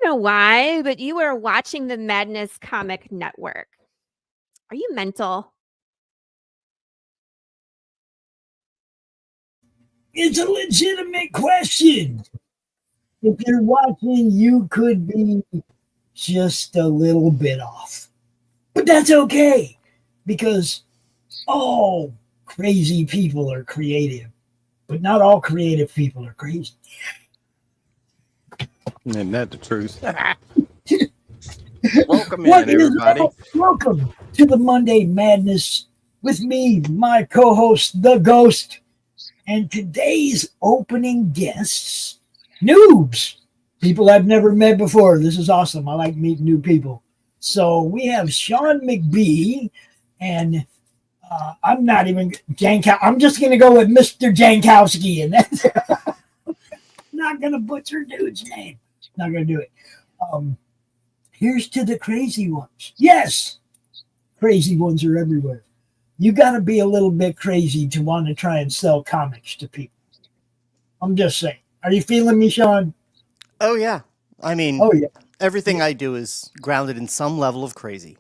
know why, but you are watching the Madness Comic Network. Are you mental? It's a legitimate question. If you're watching, you could be just a little bit off. But that's okay, because all crazy people are creative, but not all creative people are crazy. Isn't that the truth? Welcome in, everybody. Welcome to the Monday Madness with me, my co-host, The Ghost, and today's opening guests, noobs, people I've never met before. This is awesome. I like meeting new people. So we have Shawn McBee, and I'm not even I'm just going to go with Mr. Jankowski, and that's not going to butcher dude's name. Not going to do it. Here's to the crazy ones. Yes, crazy ones are everywhere. You got to be a little bit crazy to want to try and sell comics to people. I'm just saying. Are you feeling me, Shawn? Oh, yeah. I mean, everything I do is grounded in some level of crazy.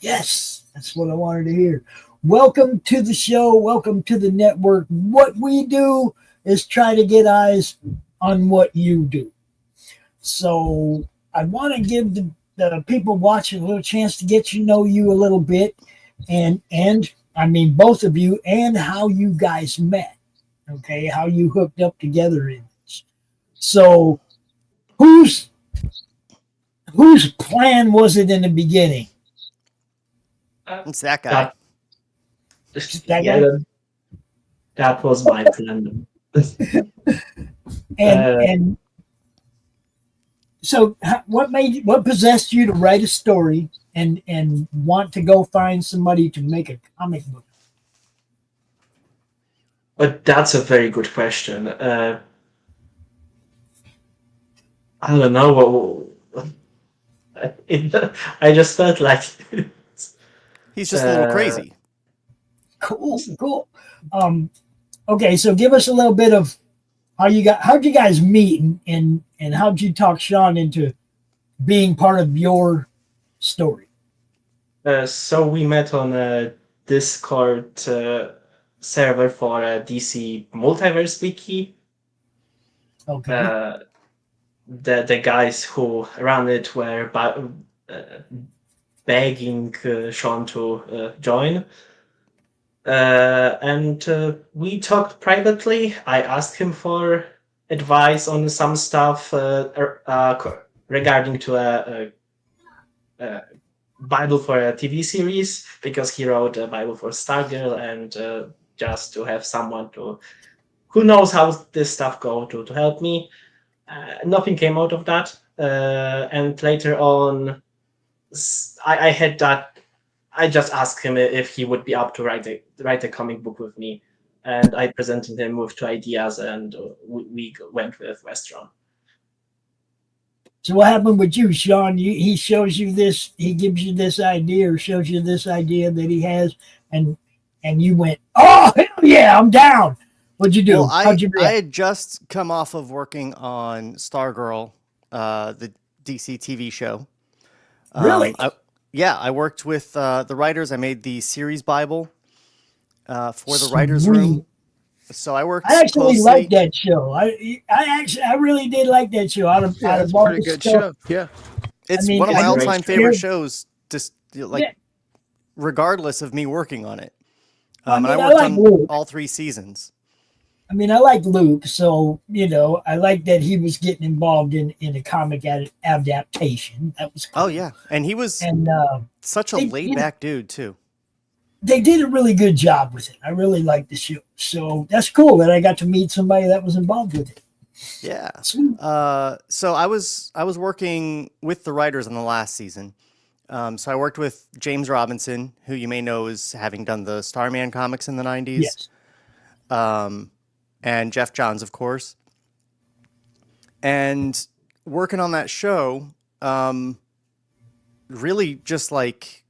Yes, that's what I wanted to hear. Welcome to the show. Welcome to the network. What we do is try to get eyes on what you do. So I want to give the people watching a little chance to get to know you a little bit, and I mean both of you, and how you guys met. Okay, how you hooked up together in this. So whose plan was it in the beginning? It's that guy. That was my plan. and so what possessed you to write a story and want to go find somebody to make a comic book? But that's a very good question. I don't know. I just felt like he's just a little crazy. Cool. Okay, so give us a little bit of how'd you guys meet, and how'd you talk Shawn into being part of your story? So we met on a Discord server for a DC Multiverse Wiki. Okay. The guys who ran it were begging Shawn to join. And we talked privately. I asked him for advice on some stuff regarding to a Bible for a TV series, because he wrote a Bible for Stargirl, and just to have someone who knows how this stuff go to help me. Nothing came out of that. And later on, I had that. I just asked him if he would be up to write a comic book with me, and I presented him with 2 ideas, and we went with Westron. So what happened with you, Shawn? He shows you this, he gives you this idea, or shows you this idea that he has, and you went, oh, hell yeah, I'm down. What'd you do? Well, How'd you react? I had just come off of working on Stargirl, the DC TV show. Really? I worked with the writers. I made the series Bible for the writers' room. So I worked. I actually closely. liked that show. I really did like that show. It's a pretty good show. Yeah, it's one of my all-time favorite shows. Just regardless of me working on it, and I worked on all 3 seasons. I mean, I like Luke, so I like that he was getting involved in a comic adaptation. That was cool. Oh yeah, and he was such a laid-back dude too. They did a really good job with it. I really liked the show, so that's cool that I got to meet somebody that was involved with it. Yeah. So I was working with the writers on the last season. So I worked with James Robinson, who you may know as having done the Starman comics in the 90s. Yes. And Jeff Johns, of course. And working on that show, really just like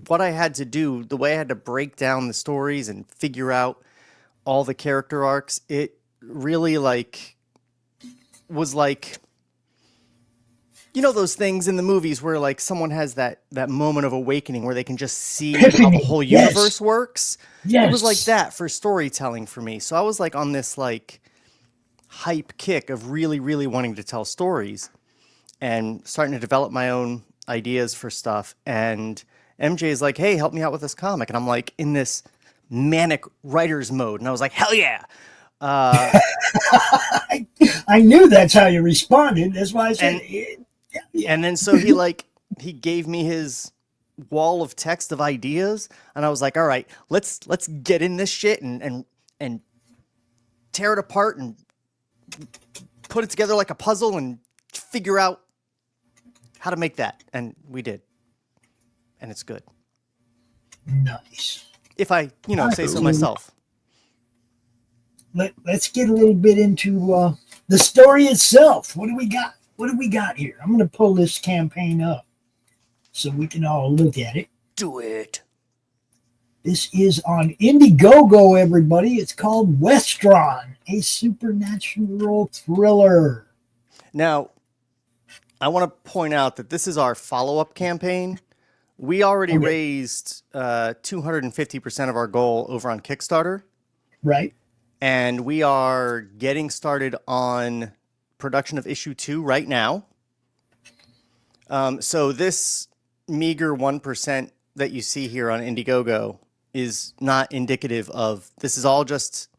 what I had to do, the way I had to break down the stories and figure out all the character arcs, it really was like You know those things in the movies where like someone has that moment of awakening where they can just see Epiphany. how the whole universe works? Yes. It was like that for storytelling for me. So I was like on this like hype kick of really, really wanting to tell stories and starting to develop my own ideas for stuff. And MJ is like, hey, help me out with this comic. And I'm like in this manic writer's mode. And I was like, hell yeah. I knew that's how you responded. That's why I said And then so he gave me his wall of text of ideas, and I was like, all right, let's get in this shit and tear it apart and put it together like a puzzle and figure out how to make that. And we did. And it's good. Nice. If I, say so myself. Let's get a little bit into the story itself. What do we got? What do we got here? I'm going to pull this campaign up so we can all look at it. Do it. This is on Indiegogo, everybody. It's called Westron, a supernatural thriller. Now, I want to point out that this is our follow-up campaign. We already raised 250% of our goal over on Kickstarter. Right. And we are getting started on production of issue 2 right now. So this meager 1% that you see here on Indiegogo is not indicative of, this is all just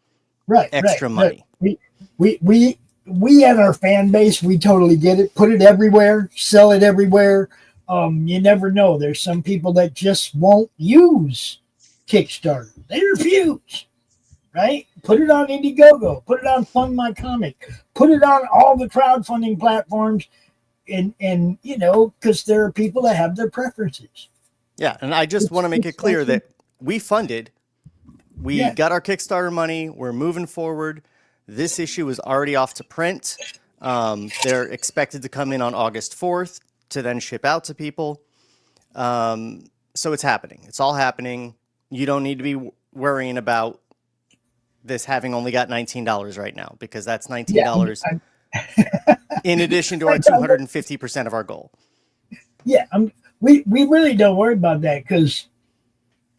extra money. We at our fan base, we totally get it. Put it everywhere, sell it everywhere. You never know. There's some people that just won't use Kickstarter. They refuse. Right? Put it on Indiegogo. Put it on Fund My Comic. Put it on all the crowdfunding platforms. And because there are people that have their preferences. Yeah, and I just want to make it clear that we funded. We got our Kickstarter money. We're moving forward. This issue is already off to print. They're expected to come in on August 4th to then ship out to people. So it's happening. It's all happening. You don't need to be worrying about this having only got $19 right now, because that's $19 in addition to our 250% of our goal. Yeah, we really don't worry about that, because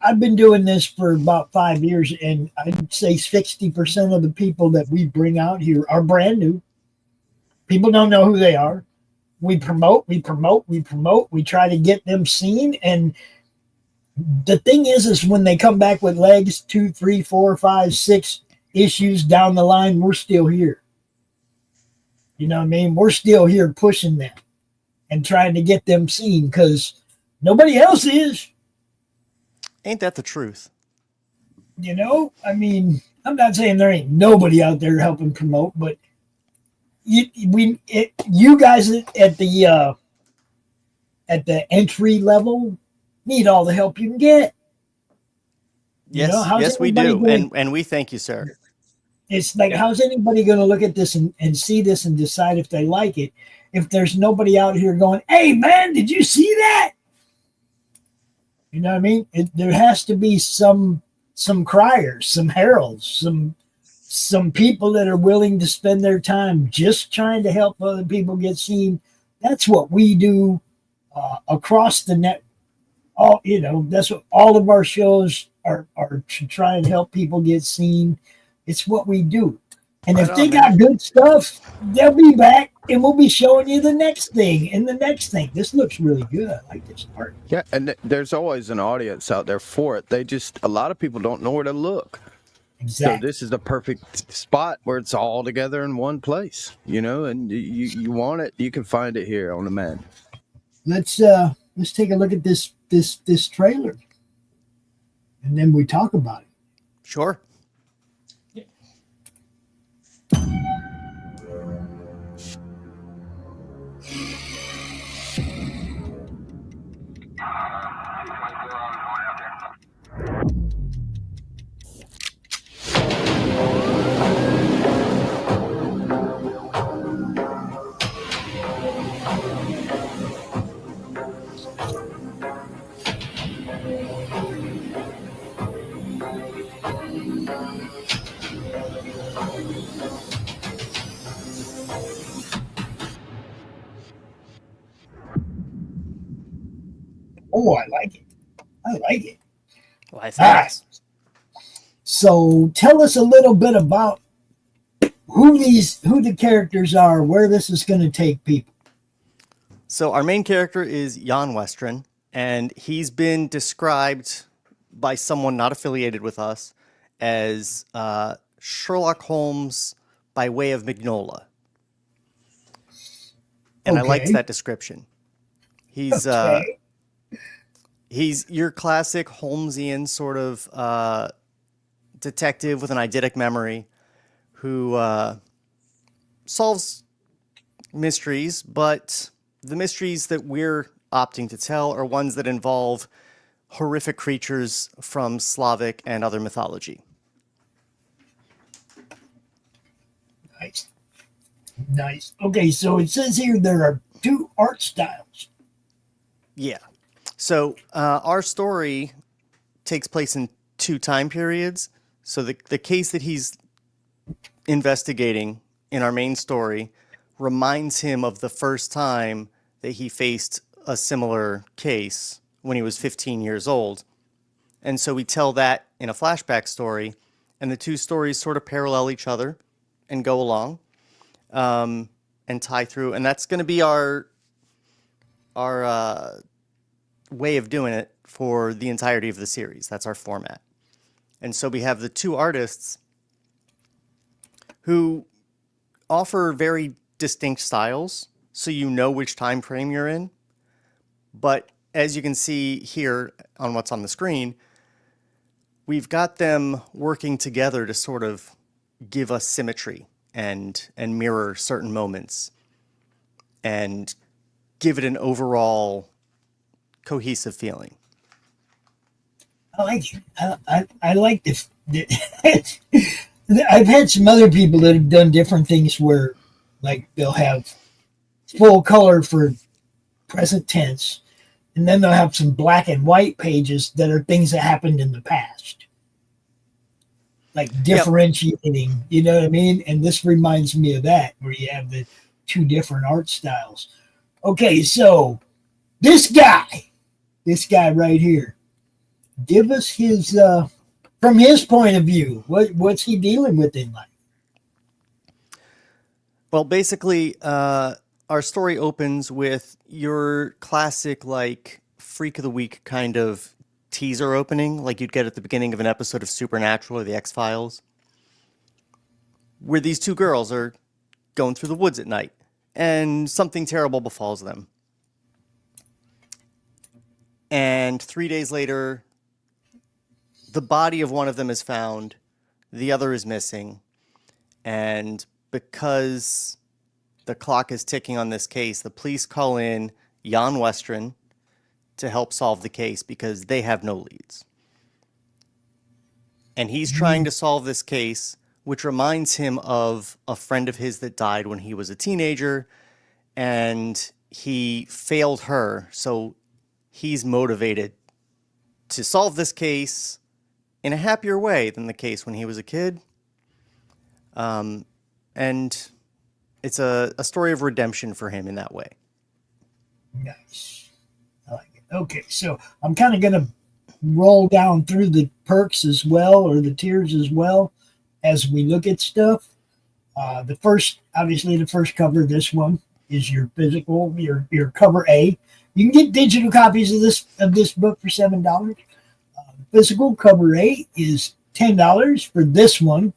I've been doing this for about 5 years, and I'd say 60% of the people that we bring out here are brand new. People don't know who they are. We promote. We try to get them seen, and the thing is when they come back with legs 2, 3, 4, 5, 6 issues down the line, we're still here. You know what I mean? We're still here pushing them and trying to get them seen, because nobody else is. Ain't that the truth? I mean, I'm not saying there ain't nobody out there helping promote, but you guys at the entry level need all the help you can get. Yes, we do. And we thank you, sir. It's like, how's anybody going to look at this and see this and decide if they like it if there's nobody out here going, hey, man, did you see that? You know what I mean? There has to be some criers, some heralds, some people that are willing to spend their time just trying to help other people get seen. That's what we do across the net. That's what all of our shows are to try and help people get seen. It's what we do. And if they got good stuff, they'll be back, and we'll be showing you the next thing and the next thing. This looks really good. I like this art. Yeah, and there's always an audience out there for it. A lot of people don't know where to look. Exactly. So this is the perfect spot where it's all together in one place, and you want it, you can find it here on the Madness. Let's take a look at this trailer, and then we talk about it. Sure. Oh, I like it. I like it. Why, thanks. So tell us a little bit about who the characters are, where this is going to take people. So our main character is Jan Westren, and he's been described by someone not affiliated with us as Sherlock Holmes by way of Mignola. And I liked that description. He's he's your classic Holmesian sort of detective with an eidetic memory who solves mysteries, but the mysteries that we're opting to tell are ones that involve horrific creatures from Slavic and other mythology. Nice. Okay, so it says here there are 2 art styles. Yeah. So our story takes place in 2 time periods. So the case that he's investigating in our main story reminds him of the first time that he faced a similar case when he was 15 years old. And so we tell that in a flashback story, and the 2 stories sort of parallel each other and go along and tie through. And that's going to be our way of doing it for the entirety of the series. That's our format. And so we have the 2 artists who offer very distinct styles, so you know which time frame you're in. But as you can see here on what's on the screen, we've got them working together to sort of give us symmetry and mirror certain moments and give it an overall cohesive feeling. I like it. I like this. I've had some other people that have done different things where, like, they'll have full color for present tense, and then they'll have some black and white pages that are things that happened in the past. Like differentiating, you know what I mean? And this reminds me of that, where you have the 2 different art styles. Okay, so this guy right here, give us his, from his point of view, what's he dealing with in life? Well, basically, our story opens with your classic, like, Freak of the Week kind of teaser opening, like you'd get at the beginning of an episode of Supernatural or The X-Files, where these 2 girls are going through the woods at night, and something terrible befalls them. And 3 days later, the body of one of them is found, the other is missing, and because the clock is ticking on this case, the police call in Jan Westren to help solve the case because they have no leads. And he's trying to solve this case, which reminds him of a friend of his that died when he was a teenager, and he failed her, so he's motivated to solve this case in a happier way than the case when he was a kid. And it's a story of redemption for him in that way. Nice. I like it. Okay, so I'm kind of going to roll down through the perks as well, or the tiers as well, as we look at stuff. The first cover of this one is your physical, your cover A. You can get digital copies of this book for $7. Physical cover A is $10 for this one.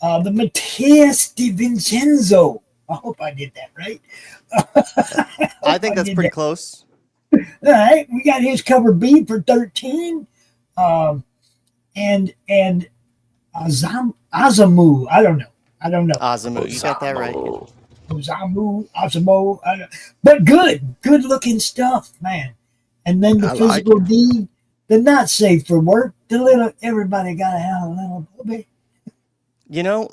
The Matthias Di Vincenzo. I hope I did that right. I think that's pretty close. All right, we got his cover B for $13. And Azamu. I don't know. Azamu, you got that right. Azamo. But good looking stuff, man. And then the physical D, the not safe for work. The little, everybody gotta have a little bit. You know,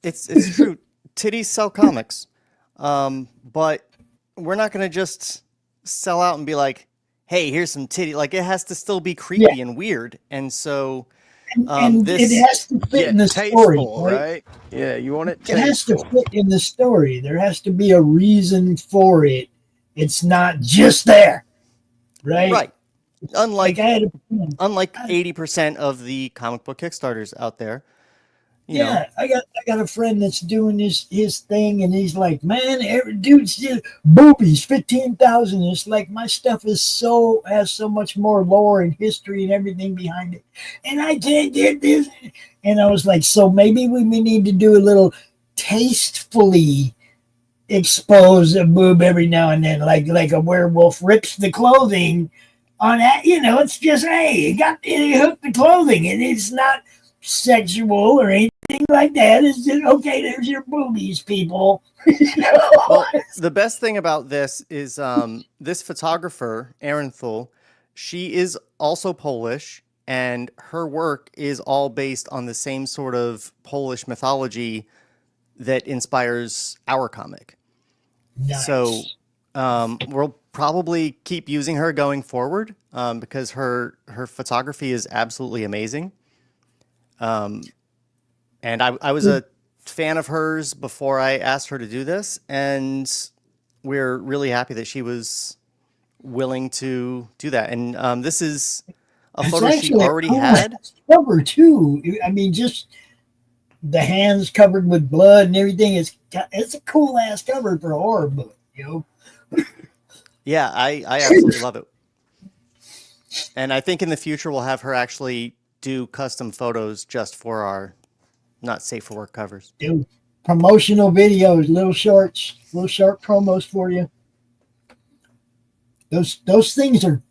it's true. Titties sell comics, but we're not gonna just sell out and be like, "Hey, here's some titty." Like, it has to still be creepy and weird, and so and this, it has to fit in the story, right? Yeah, you want it. It has to fit in the story. There has to be a reason for it. It's not just there. right? Right. Unlike Like I had a friend. unlike 80% of the comic book Kickstarters out there. You know, Yeah, I got a friend that's doing his thing, and he's like, man, every dude's just boobies, 15,000. It's like my stuff has so much more lore and history and everything behind it, and I did this, and I was like, so maybe we need to do a little tastefully expose a boob every now and then, like a werewolf rips the clothing on that. It's just, hey, it hooked the clothing, and it's not sexual or anything like that. It's just, okay, there's your boobies, people. well, the best thing about this is this photographer, Erin Thul, she is also Polish, and her work is all based on the same sort of Polish mythology that inspires our comic. Nice. So we'll probably keep using her going forward because her photography is absolutely amazing. And I was a fan of hers before I asked her to do this, and we're really happy that she was willing to do that. And this is a It's photo she actually already a cool had. cover too. I mean, just the hands covered with blood and everything. It's a cool ass cover for a horror book, Yeah, I absolutely love it. And I think in the future we'll have her actually do custom photos just for our not safe for work covers. Do promotional videos, little short promos for you. Those things are,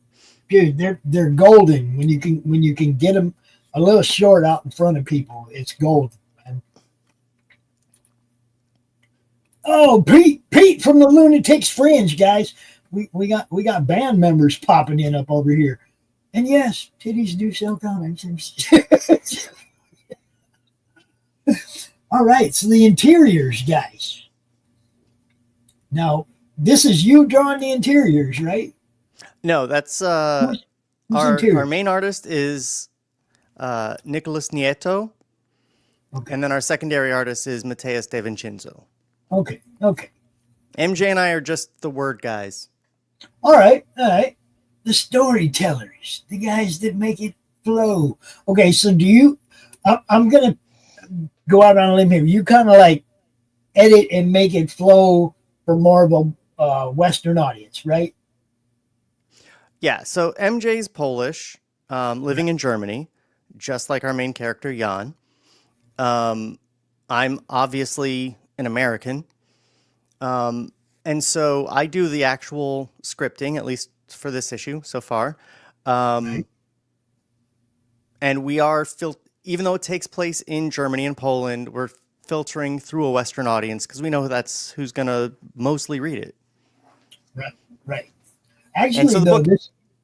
dude. They're golden when you can get them a little short out in front of people. It's golden, man. Oh, Pete from the Lunatics Fringe, guys. We got band members popping in up over here. And yes, titties do sell comics. All right, so the interiors, guys. Now, this is you drawing the interiors, right? No, that's Who's our main artist is Nicholas Nieto. Okay. And then our secondary artist is Mateus De Vincenzo. Okay. MJ and I are just the word guys. All right. The storytellers, the guys that make it flow. Okay, so I'm going to go out on a limb here. You kind of like edit and make it flow for more of a Western audience, right? Yeah, so MJ's Polish, living in Germany, just like our main character, Jan. I'm obviously an American. And so I do the actual scripting, at least for this issue so far. Right. And we are, even though it takes place in Germany and Poland, we're filtering through a Western audience because we know that's who's going to mostly read it. Right. Actually, so though,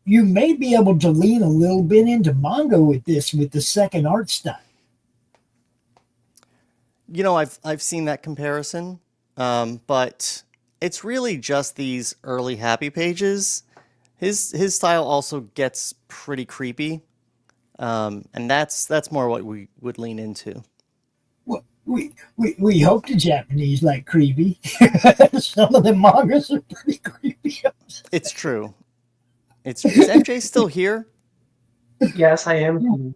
you may be able to lean a little bit into manga with the second art style. You know, I've seen that comparison, but it's really just these early happy pages. His style also gets pretty creepy, and that's more what we would lean into. Well, we hope the Japanese like creepy. Some of the mangas are pretty creepy. It's true. Is MJ still here? Yes, I am.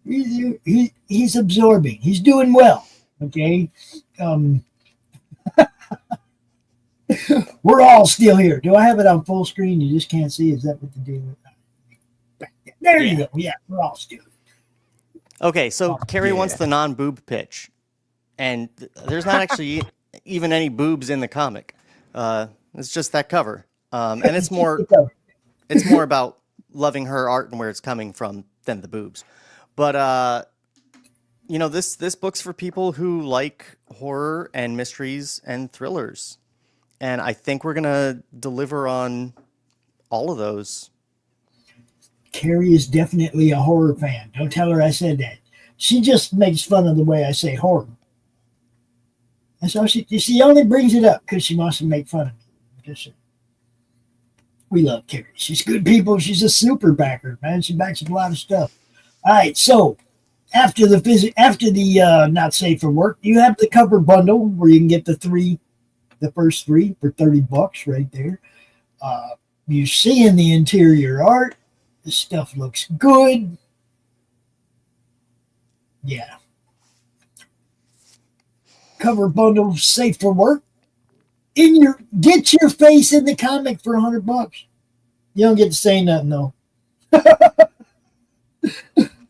He's absorbing. He's doing well. Okay. We're all still here. Do I have it on full screen? You just can't see. Is that what the deal is? There you go. Yeah, we're all still here. Okay, so Carrie wants the non-boob pitch, and there's not actually even any boobs in the comic. It's just that cover, and it's more about loving her art and where it's coming from than the boobs. But you know, this book's for people who like horror and mysteries and thrillers, and I think we're gonna deliver on all of those. Carrie is definitely a horror fan. Don't tell her I said that. She just makes fun of the way I say horror. And so she only brings it up because she wants to make fun of me. We love Carrie. She's good people. She's a super backer, man. She backs up a lot of stuff. All right, so after the not safe for work, you have the cover bundle where you can get the first three for $30 right there. You see in the interior art, the stuff looks good. Yeah. Cover bundle safe for work. Get your face in the comic for $100. You don't get to say nothing though.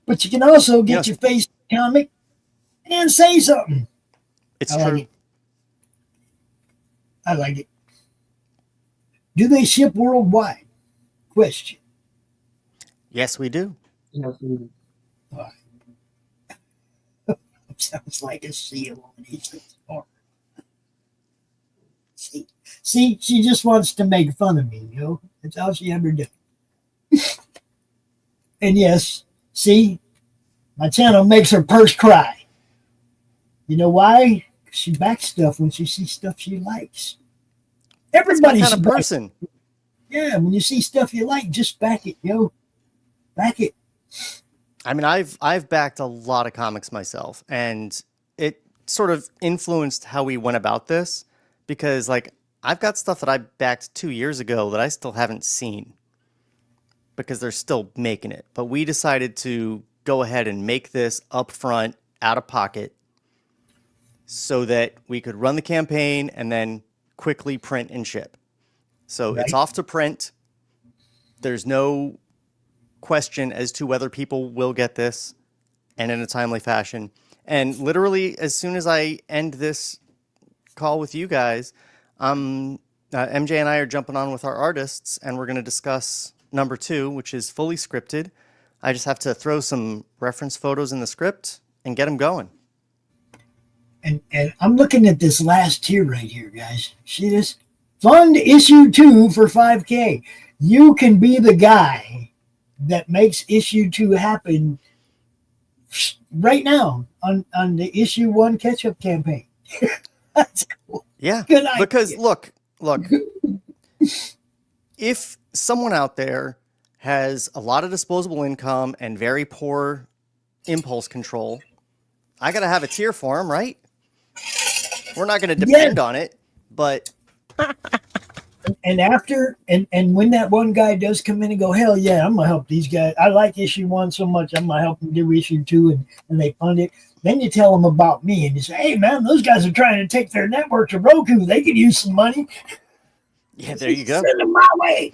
But you can also get your face in the comic and say something. It's I true. Like it. I like it. Do they ship worldwide? Question. Yes, we do. Sounds like a seal. See, she just wants to make fun of me, That's all she ever did. And yes, see, my channel makes her purse cry. You know why? She backs stuff when she sees stuff she likes. Everybody's kind of person. Yeah, when you see stuff you like, just back it, Back it. I mean, I've backed a lot of comics myself, and it sort of influenced how we went about this because, like, I've got stuff that I backed 2 years ago that I still haven't seen because they're still making it. But we decided to go ahead and make this upfront, out of pocket, so that we could run the campaign and then quickly print and ship. So It's off to print. There's no question as to whether people will get this and in a timely fashion. And literally, as soon as I end this call with you guys, MJ and I are jumping on with our artists, and we're going to discuss number 2, which is fully scripted. I just have to throw some reference photos in the script and get them going. And I'm looking at this last tier right here, guys. See this? Fund issue 2 for $5K. You can be the guy that makes issue 2 happen right now on the issue 1 catch-up campaign. That's cool. Yeah, good idea. Because look, if someone out there has a lot of disposable income and very poor impulse control, I got to have a tier for them, right? We're not going to depend on it, but... And after, and when that one guy does come in and go, hell yeah, I'm going to help these guys. I like issue 1 so much, I'm going to help them do issue 2, and they fund it. Then you tell them about me, and you say, hey, man, those guys are trying to take their network to Roku. They could use some money. Yeah, there you go. Send them my way.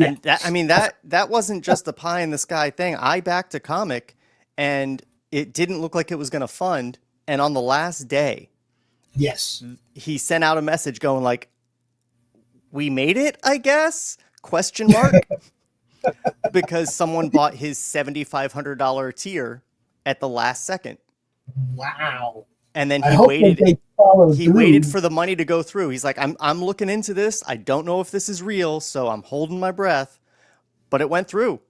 And that wasn't just a pie in the sky thing. I backed a comic, and it didn't look like it was going to fund. And on the last day, yes, he sent out a message going like, we made it, I guess? Question mark. Because someone bought his $7,500 tier at the last second. Wow. And then he waited for the money to go through. He's like, I'm looking into this. I don't know if this is real, so I'm holding my breath. But it went through.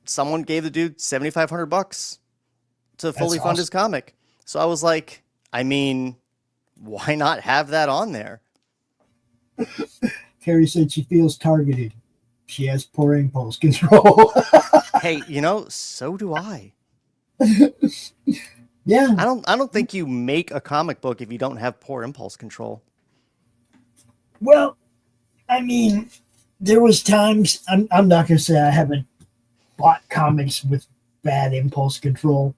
Someone gave the dude $7,500 to fully fund his comic. So I was like, I mean, why not have that on there? Carrie said she feels targeted. She has poor impulse control. Hey, so do I. Yeah. I don't think you make a comic book if you don't have poor impulse control. Well, I mean, there was times, I'm not going to say I haven't bought comics with bad impulse control,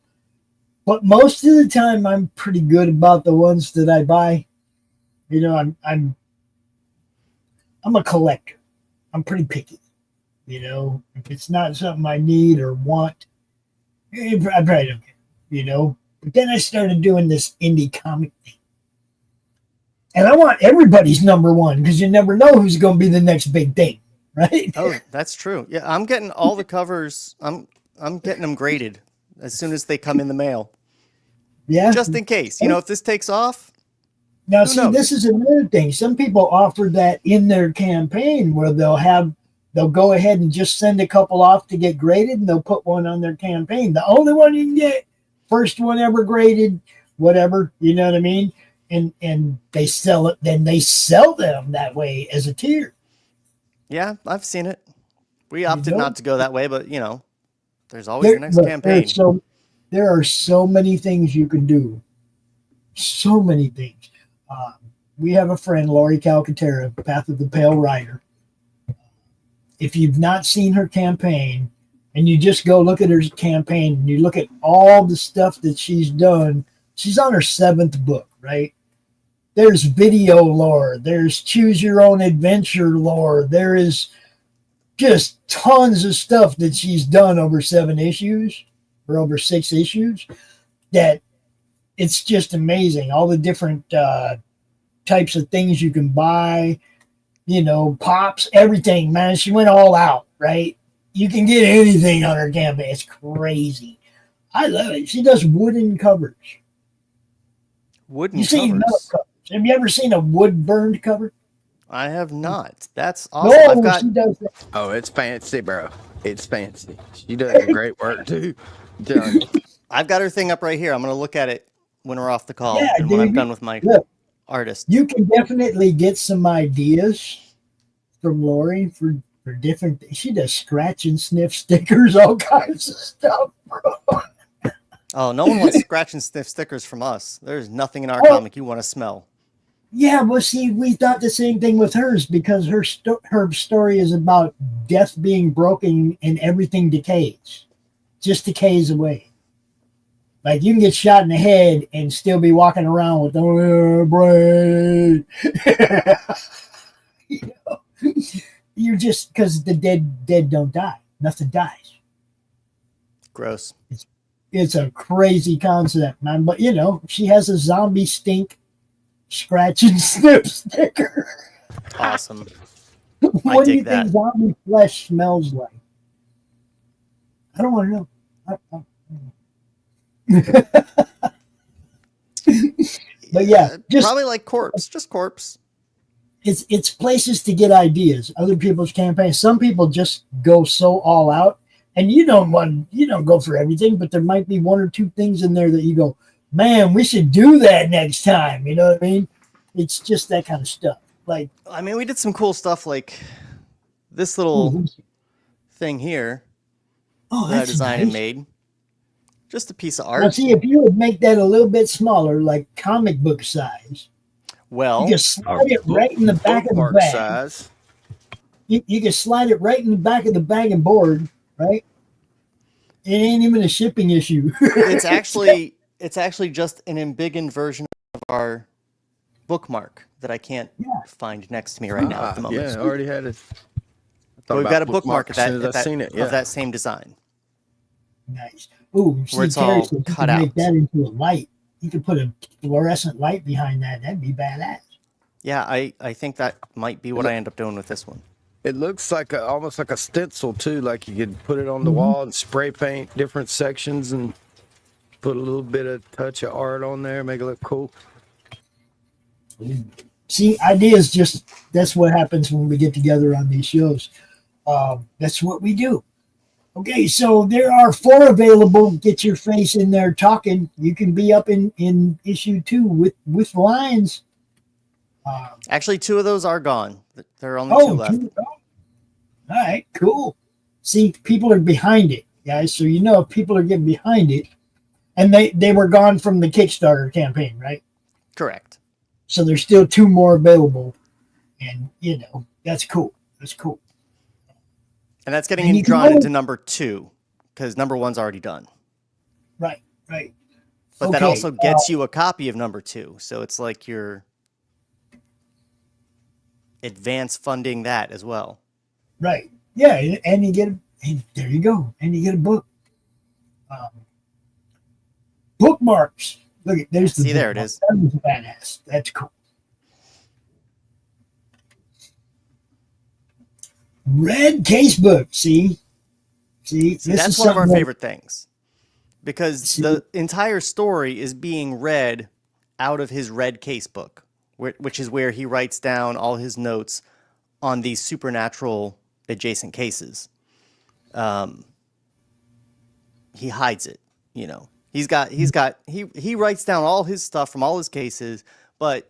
but most of the time I'm pretty good about the ones that I buy. I'm a collector. I'm pretty picky. If it's not something I need or want, I probably don't care, But then I started doing this indie comic thing. And I want everybody's number 1 because you never know who's going to be the next big thing, right? Oh, that's true. Yeah, I'm getting all the covers. I'm getting them graded as soon as they come in the mail. Yeah. Just in case. If this takes off. Now, see, this is another thing. Some people offer that in their campaign where they'll go ahead and just send a couple off to get graded, and they'll put one on their campaign. The only one you can get, first one ever graded, whatever, you know what I mean? And they sell it, then they sell them that way as a tier. Yeah, I've seen it. We opted not to go that way, but there's always the next campaign. There are so many things you can do. So many things. We have a friend, Lori Calcaterra, Path of the Pale Rider. if you've not seen her campaign, and you just go look at her campaign, and you look at all the stuff that she's done, she's on her 7th book, right? There's video lore, there's choose your own adventure lore, there is just tons of stuff that she's done over 7 issues or over 6 issues that it's just amazing. All the different types of things you can buy, pops, everything, man. She went all out, right? You can get anything on her campaign. It's crazy. I love it. She does wooden covers. Wooden You've seen metal covers. covers. Have you ever seen a wood burned cover? I have not. That's awesome. No, she does that. Oh, it's fancy, bro. It's fancy. She does great work too. Done. I've got her thing up right here. I'm going to look at it when we're off the call Yeah, and when I'm dude. done with my Look, artist. you can definitely get some ideas from Lori for different things. She does scratch and sniff stickers, all kinds of stuff, bro. Oh, no one wants scratch and sniff stickers from us. There's nothing in our Oh. comic you want to smell. Yeah, well, see, we thought the same thing with hers because her story is about death being broken and everything decays, just decays away. Like you can get shot in the head and still be walking around with the brain. You're just because the dead don't die. Nothing dies. Gross. It's a crazy concept, man. But she has a zombie stink scratch and sniff sticker. Awesome. What do you dig that. think zombie flesh smells like? I don't want to know. But yeah, just Probably like corpse. Just corpse. it's places to get ideas. Other people's campaigns. Some people just go so all out, and you don't go for everything, but there might be 1 or 2 things in there that you go, man, we should do that next time. You know what I mean? It's just that kind of stuff. Like, I mean, we did some cool stuff like this little thing here oh, that I that's designed nice. and made. Just a piece of Now, art. see, if you would make that a little bit smaller, like comic book size, Well, you just slide it right in the back of the Bookmark bag. size. You can slide it right in the back of the bag and board, right? It ain't even a shipping issue. it's actually just an embiggened version of our bookmark that I can't find next to me right now at the moment. Yeah, I already had it. But we've got a bookmark as soon as I seen it. of that same design. Nice. Ooh, Where it's Terry all said you cut could out. make that into a light. You could put a fluorescent light behind that. That'd be badass. Yeah, I think that might be what I end up doing with this one. It looks like almost like a stencil too. Like you could put it on the wall and spray paint different sections and put a little bit of touch of art on there, make it look cool. See, ideas that's what happens when we get together on these shows. That's what we do. Okay, so there are 4 available. Get your face in there talking. You can be up in issue 2 with lines. Actually, 2 of those are gone. There are only 2 left. 2. All right, cool. See, people are behind it, guys. So if people are getting behind it, and they were gone from the Kickstarter campaign, right? Correct. So there's still 2 more available, and that's cool. That's cool. And that's getting And you can drawn always- into number 2 because number 1's already done. Right. But that Okay, also gets you a copy of number 2. So it's like you're advance funding that as well. Right. Yeah, and you get there you go, and you get a book. Bookmarks. Look at there's the See, there it bookmark. is. That was badass. That's cool. Red casebook. See, See, this that's is one of our something that- favorite things because See- the entire story is being read out of his red casebook, which is where he writes down all his notes on these supernatural adjacent cases. He hides it, he writes down all his stuff from all his cases, but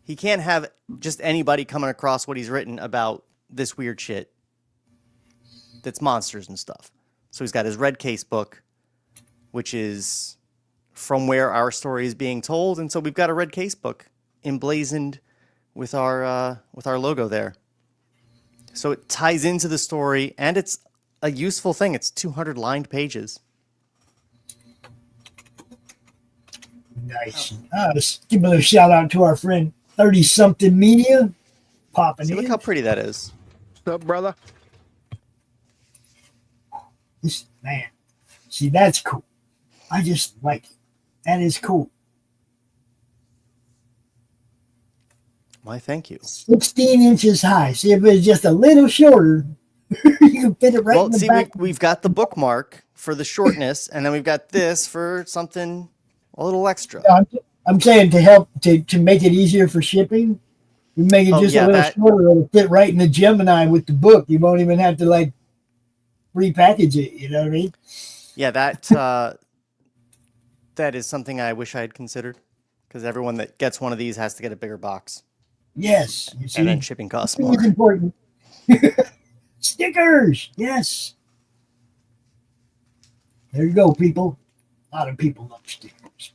he can't have just anybody coming across what he's written about this weird shit that's monsters and stuff. So he's got his red casebook, which is from where our story is being told, and so we've got a red casebook emblazoned with our logo there. So it ties into the story, and it's a useful thing. It's 200 lined pages. Nice. Let's give a shout out to our friend 30 something media popping See, in. look how pretty that is. What's up, brother? This man, see, that's cool. I just like it. That is cool. Why, thank you. 16 inches high. See, if it's just a little shorter, you can fit it right in the See, back. we've got the bookmark for the shortness, and then we've got this for something a little extra. I'm saying to help to make it easier for shipping, you make it just a little shorter. It'll fit right in the Gemini with the book. You won't even have to like repackage it. You know what I mean? Yeah, that is something I wish I had considered, because everyone that gets one of these has to get a bigger box. Yes. You see, and then shipping costs more. It's important. Stickers. Yes. There you go, people. A lot of people love stickers.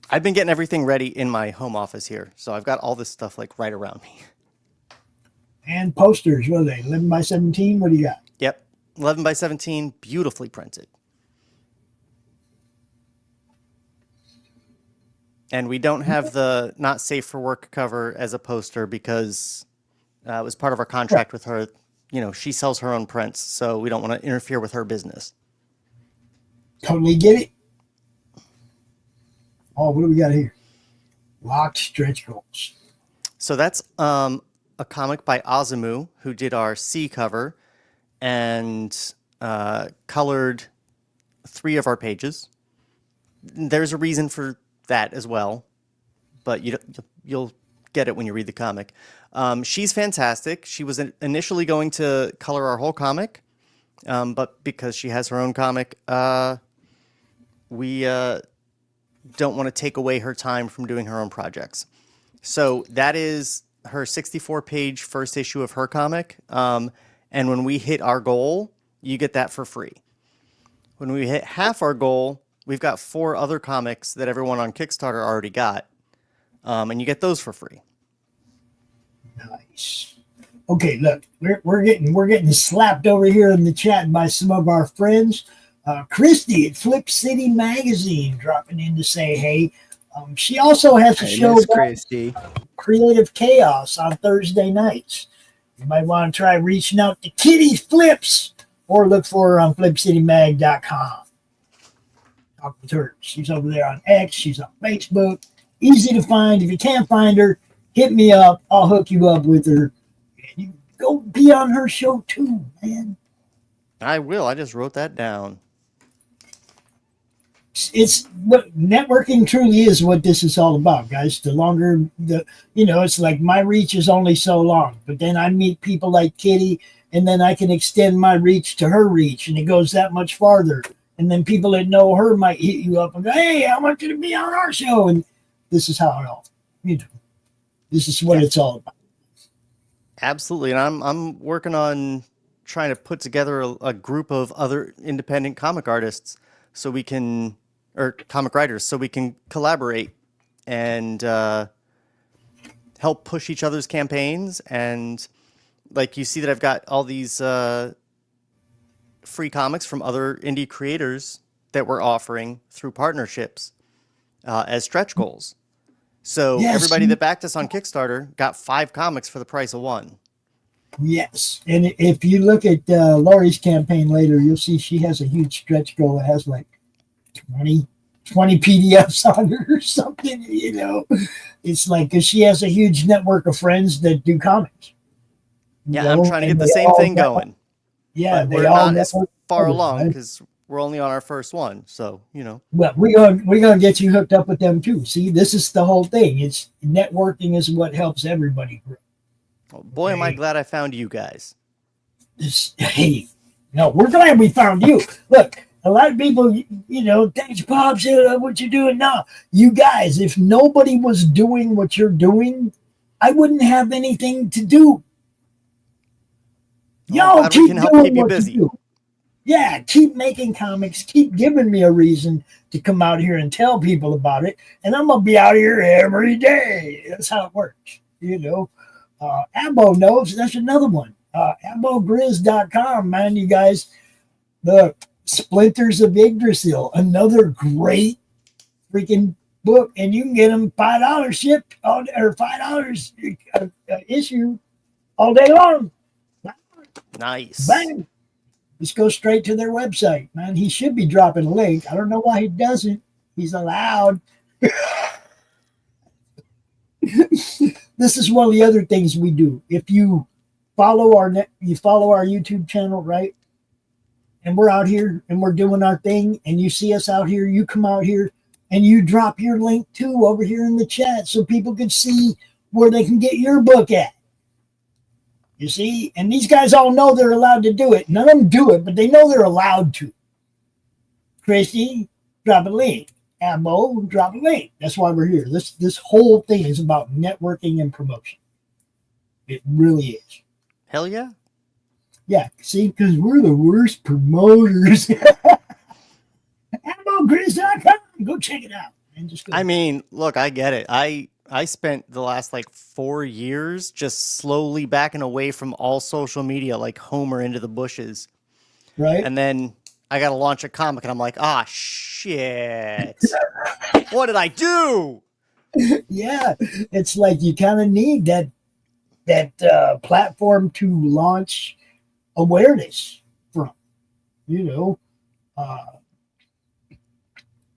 I've been getting everything ready in my home office here, so I've got all this stuff like right around me. And posters. What are they? 11 by 17? What do you got? Yep. 11 by 17, beautifully printed. And we don't have the not safe for work cover as a poster because it was part of our contract with her. You know, she sells her own prints, so we don't want to interfere with her business. Totally get it. Oh, what do we got here? Locked stretch goals. So that's a comic by Azumu, who did our C cover and colored 3 of our pages. There's a reason for that as well, but you'll get it when you read the comic. She's fantastic. She was initially going to color our whole comic, but because she has her own comic, we don't want to take away her time from doing her own projects. So that is her 64-page first issue of her comic. And when we hit our goal, you get that for free. When we hit half our goal, we've got 4 other comics that everyone on Kickstarter already got. And you get those for free. Nice. Okay, look, we're getting slapped over here in the chat by some of our friends. Christy at Flip City Magazine dropping in to say hey. She also has a show Christy. Creative Chaos on Thursday nights. You might want to try reaching out to Kitty Flips or look for her on flipcitymag.com. Talk with her. She's over there on X. She's on Facebook. Easy to find. If you can't find her, hit me up. I'll hook you up with her. And you go be on her show too, man. I will. I just wrote that down. It's what networking truly is, what this is all about, guys. The longer it's like my reach is only so long, but then I meet people like Kitty, and then I can extend my reach to her reach, and it goes that much farther. And then people that know her might hit you up and go, hey, I want you to be on our show. And this is how it all, this is what it's all about. Absolutely. And I'm working on trying to put together a group of other independent comic artists or comic writers, so we can collaborate and help push each other's campaigns. And like you see that I've got all these free comics from other indie creators that we're offering through partnerships as stretch goals. So everybody that backed us on Kickstarter got 5 comics for the price of 1. Yes. And if you look at Lori's campaign later, you'll see she has a huge stretch goal that has like 20 PDFs on her or something, It's like, because she has a huge network of friends that do comics. Yeah, I'm trying to get the same thing going. Yeah, we're not as far along because we're only on our first one. So, Well, we're gonna get you hooked up with them too. See, this is the whole thing. It's networking is what helps everybody grow. Oh, boy, am I glad I found you guys. We're glad we found you. Look, a lot of people, thanks, Bob, what you doing now. You guys, if nobody was doing what you're doing, I wouldn't have anything to do. Y'all keep doing what you do. Yeah, keep making comics. Keep giving me a reason to come out here and tell people about it. And I'm going to be out here every day. That's how it works, Ambo knows. That's another one. AmboGrizz.com, man, you guys. The Splinters of Yggdrasil, another great freaking book, and you can get them $5 shipped or $5 issue all day long. Nice. Bang! Just go straight to their website, man. He should be dropping a link. I don't know why he doesn't. He's allowed. This is one of the other things we do. If you follow our YouTube channel, right? And we're out here and we're doing our thing, and you see us out here, you come out here and you drop your link too over here in the chat so people can see where they can get your book at. You see? And these guys all know they're allowed to do it. None of them do it, but they know they're allowed to. Christy, drop a link. Ambo, drop a link. That's why we're here. This whole thing is about networking and promotion. It really is. Hell yeah. Yeah, see, because we're the worst promoters. AmboGrizz.com. Go check it out. And just go. I mean, look, I get it. I spent the last like 4 years just slowly backing away from all social media, like Homer into the bushes. Right. And then I got to launch a comic, and I'm like, ah, shit. What did I do? Yeah, it's like you kind of need that platform to launch awareness from,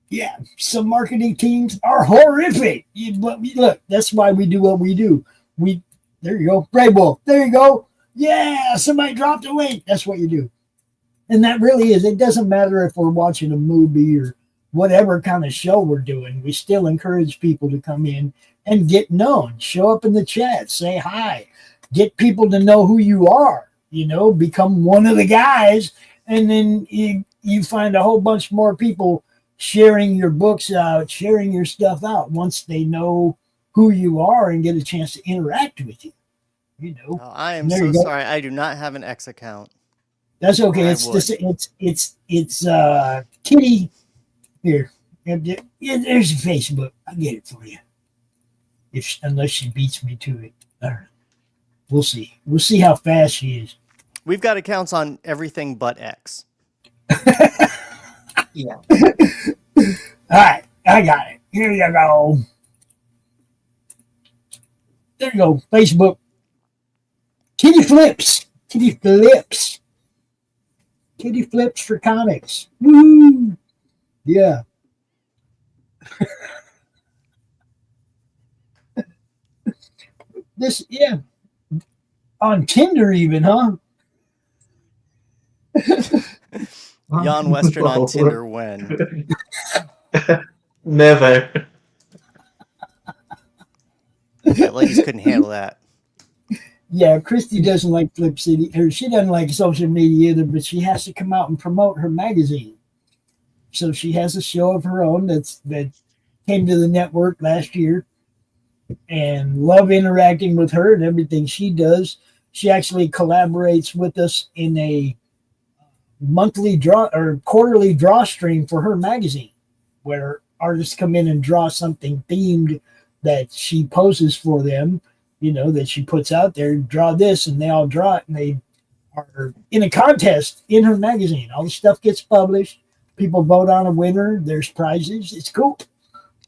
yeah, some marketing teams are horrific. But look, that's why we do what we do. There you go, Brave Wolf. There you go. Yeah, somebody dropped a link. That's what you do. And that really is. It doesn't matter if we're watching a movie or whatever kind of show we're doing. We still encourage people to come in and get known. Show up in the chat. Say hi. Get people to know who you are. Become one of the guys. And then you find a whole bunch more people sharing your books out, sharing your stuff out once they know who you are and get a chance to interact with you. Oh, I am so sorry. I do not have an X account. That's okay. It's Kitty here. There's Facebook. I'll get it for you. Unless she beats me to it. All right. We'll see. We'll see how fast she is. We've got accounts on everything but X. Yeah. All right. I got it. Here you go. There you go. Facebook. Kitty Flips. Kitty Flips. Kitty Flips for comics. Woo! Yeah. On Tinder even, huh? Jan Western on Tinder when? Never. Yeah, ladies couldn't handle that. Yeah, Christy doesn't like Flip City, or she doesn't like social media either, but she has to come out and promote her magazine. So she has a show of her own that came to the network last year, and love interacting with her and everything she does. She actually collaborates with us in a monthly draw or quarterly drawstring for her magazine, where artists come in and draw something themed that she poses for them, that she puts out there, draw this, and they all draw it, and they are in a contest in her magazine. All the stuff gets published. People vote on a winner. There's prizes. It's cool.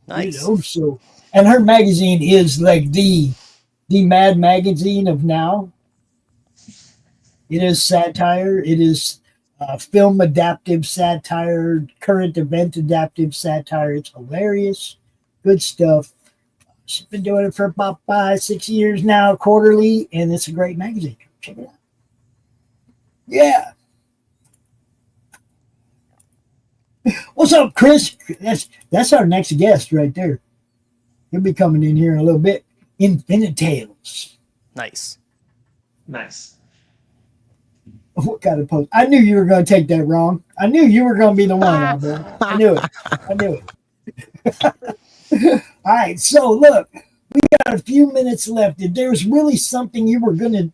Nice. So, and her magazine is like the Mad magazine of now. It is satire. It is film adaptive satire, current event adaptive satire. It's hilarious. Good stuff. She's been doing it for about 5-6 years now, quarterly, and it's a great magazine. Check it out. Yeah. What's up, Chris? That's our next guest right there. He'll be coming in here in a little bit. Infinite Tales. Nice. Nice. What kind of post? I knew you were going to take that wrong. I knew you were going to be the one, Albert. I knew it. All right, so look, we got a few minutes left. If there's really something you were going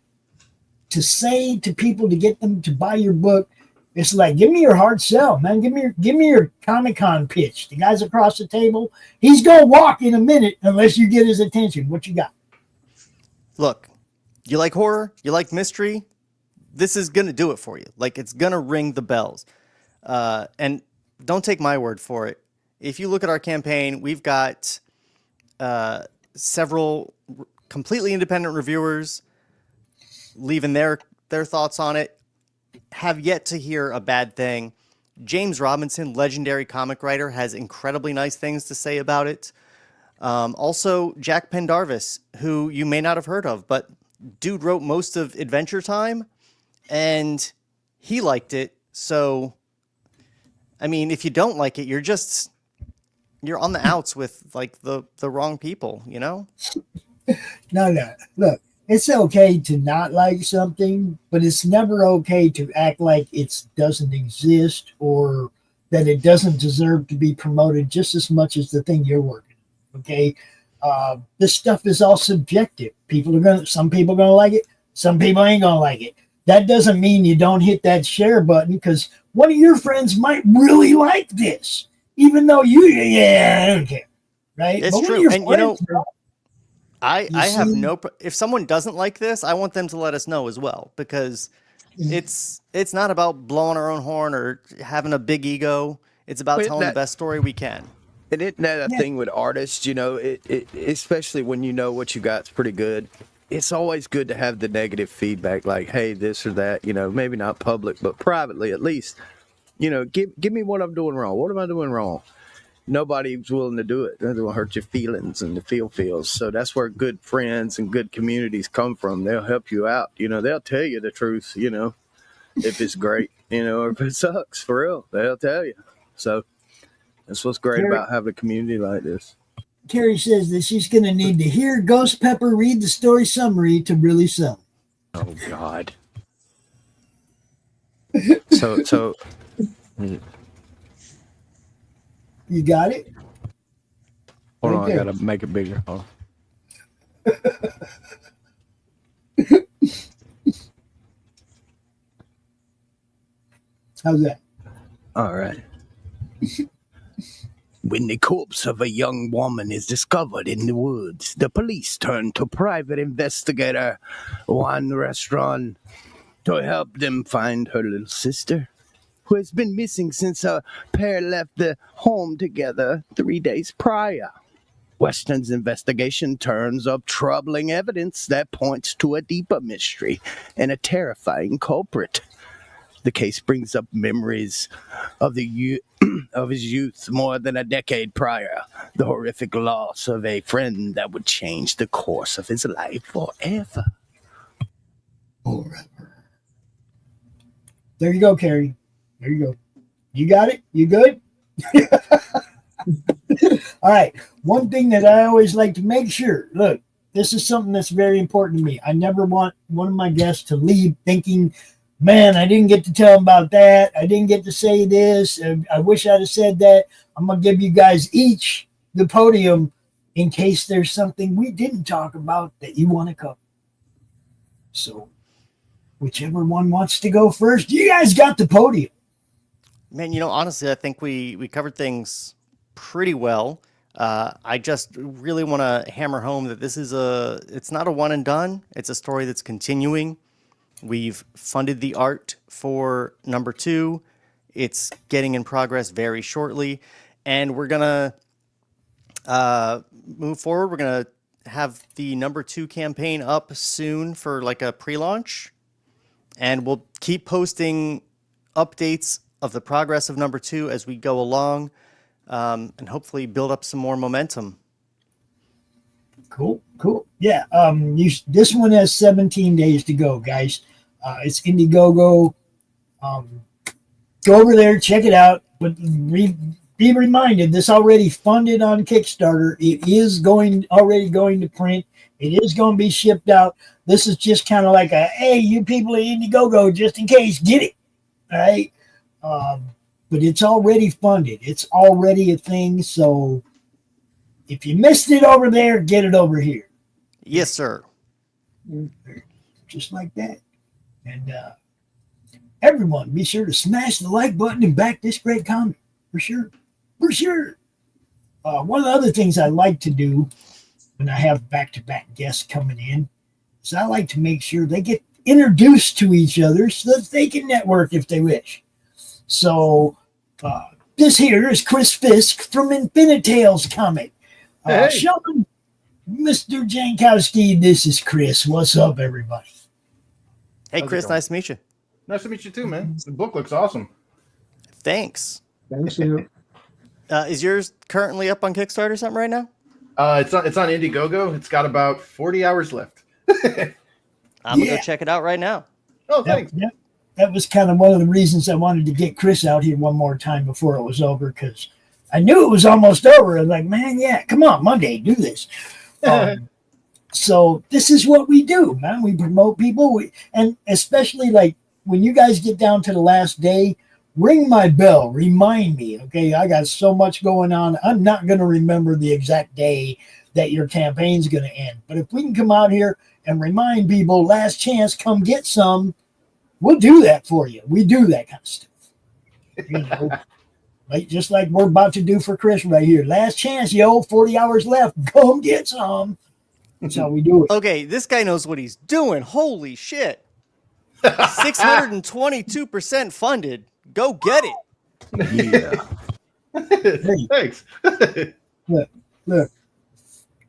to say to people to get them to buy your book, it's like, give me your hard sell, man. Give me your Comic-Con pitch. The guy's across the table. He's going to walk in a minute unless you get his attention. What you got? Look, You like horror? You like mystery? This is going to do it for you. Like, it's going to ring the bells. And don't take my word for it. If you look at our campaign, we've got several completely independent reviewers leaving their thoughts on it. Have yet to hear a bad thing. James Robinson, legendary comic writer, has incredibly nice things to say about it. Also, Jack Pendarvis, who you may not have heard of, but dude wrote most of Adventure Time, and he liked it. So, I mean, if you don't like it, you're on the outs with like the wrong people, you know? No. Look, it's okay to not like something, but it's never okay to act like it doesn't exist or that it doesn't deserve to be promoted just as much as the thing you're working on. Okay. This stuff is all subjective. Some people are gonna like it, some people ain't gonna like it. That doesn't mean you don't hit that share button, because one of your friends might really like this, even though I don't care, right? It's but true. And you know, I have if someone doesn't like this, I want them to let us know as well, because it's not about blowing our own horn or having a big ego. It's about telling the best story we can. And isn't that a thing with artists, you know, especially when you know what you got's pretty good. It's always good to have the negative feedback, like, hey, this or that, you know, maybe not public, but privately at least, you know, give me what I'm doing wrong. What am I doing wrong? Nobody's willing to do it. They will hurt your feelings and the feels. So that's where good friends and good communities come from. They'll help you out. You know, they'll tell you the truth, you know, if it's great, you know, or if it sucks, for real, they'll tell you. So that's what's great about having a community like this. Carrie says that she's going to need to hear Ghost Pepper read the story summary to really sell. Oh, God. So. You got it? Hold on, I got to make it bigger. Oh. How's that? All right. When the corpse of a young woman is discovered in the woods, the police turn to private investigator Juan Restaurant to help them find her little sister, who has been missing since her pair left the home together 3 days prior. Weston's investigation turns up troubling evidence that points to a deeper mystery and a terrifying culprit. The case brings up memories of of his youth more than a decade prior, the horrific loss of a friend that would change the course of his life forever. Forever. There you go, Carrie. There you go. You got it? You good? All right. One thing that I always like to make sure, look, this is something that's very important to me. I never want one of my guests to leave thinking, man, I didn't get to tell them about that. I didn't get to say this. I wish I'd have said that. I'm going to give you guys each the podium in case there's something we didn't talk about that you want to cover. So whichever one wants to go first, you guys got the podium. Man, you know, honestly, I think we covered things pretty well. I just really want to hammer home that it's not a one and done. It's a story that's continuing. We've funded the art for number 2. It's getting in progress very shortly. And we're going to move forward. We're going to have the number 2 campaign up soon for like a pre-launch. And we'll keep posting updates of the progress of number 2 as we go along, and hopefully build up some more momentum. Cool. Yeah. This one has 17 days to go, guys. It's Indiegogo. Go over there, check it out. But be reminded, this already funded on Kickstarter. It is already going to print. It is going to be shipped out. This is just kind of like hey, you people at Indiegogo, just in case, get it. All right. But it's already funded. It's already a thing. So if you missed it over there, get it over here. Yes, sir. Just like that. And everyone, be sure to smash the like button and back this great comic. For sure. One of the other things I like to do when I have back-to-back guests coming in is I like to make sure they get introduced to each other so that they can network if they wish. So this here is Chris Fisk from Infinitales comic. Hey. Shawn, Mr. Jankowski, this is Chris. What's up, everybody? Hey, How's it Chris, going? nice to meet you. Nice to meet you too, man. The book looks awesome. Thanks. Thank you. Is yours currently up on Kickstarter or something right now? It's on Indiegogo. It's got about 40 hours left. I'm going to go check it out right now. Oh, thanks. That was kind of one of the reasons I wanted to get Chris out here one more time before it was over, because I knew it was almost over. I was like, man, yeah, come on, Monday, do this. So this is what we do, man. We promote people, and especially like when you guys get down to the last day, ring my bell, remind me, okay? I got so much going on. I'm not going to remember the exact day that your campaign's going to end. But if we can come out here and remind people, last chance, come get some, we'll do that for you. We do that kind of stuff. You know, like just like we're about to do for Chris right here. Last chance, yo, 40 hours left. Come get some. That's how we do it. Okay, this guy knows what he's doing. Holy shit. 622% funded. Go get it. Yeah. Thanks. Look,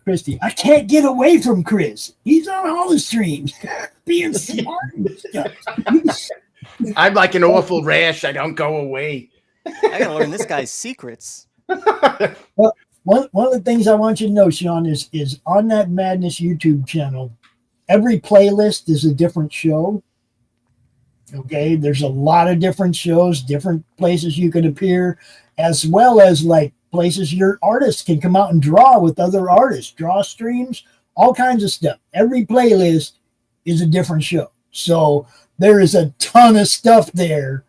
Christy, I can't get away from Chris. He's on all the streams, being smart and stuff. I'm like an awful rash. I don't go away. I got to learn this guy's secrets. Well, one of the things I want you to know, Shawn, is on that Madness YouTube channel, every playlist is a different show. Okay, there's a lot of different shows, different places you can appear, as well as like places your artists can come out and draw with other artists, draw streams, all kinds of stuff. Every playlist is a different show. So there is a ton of stuff there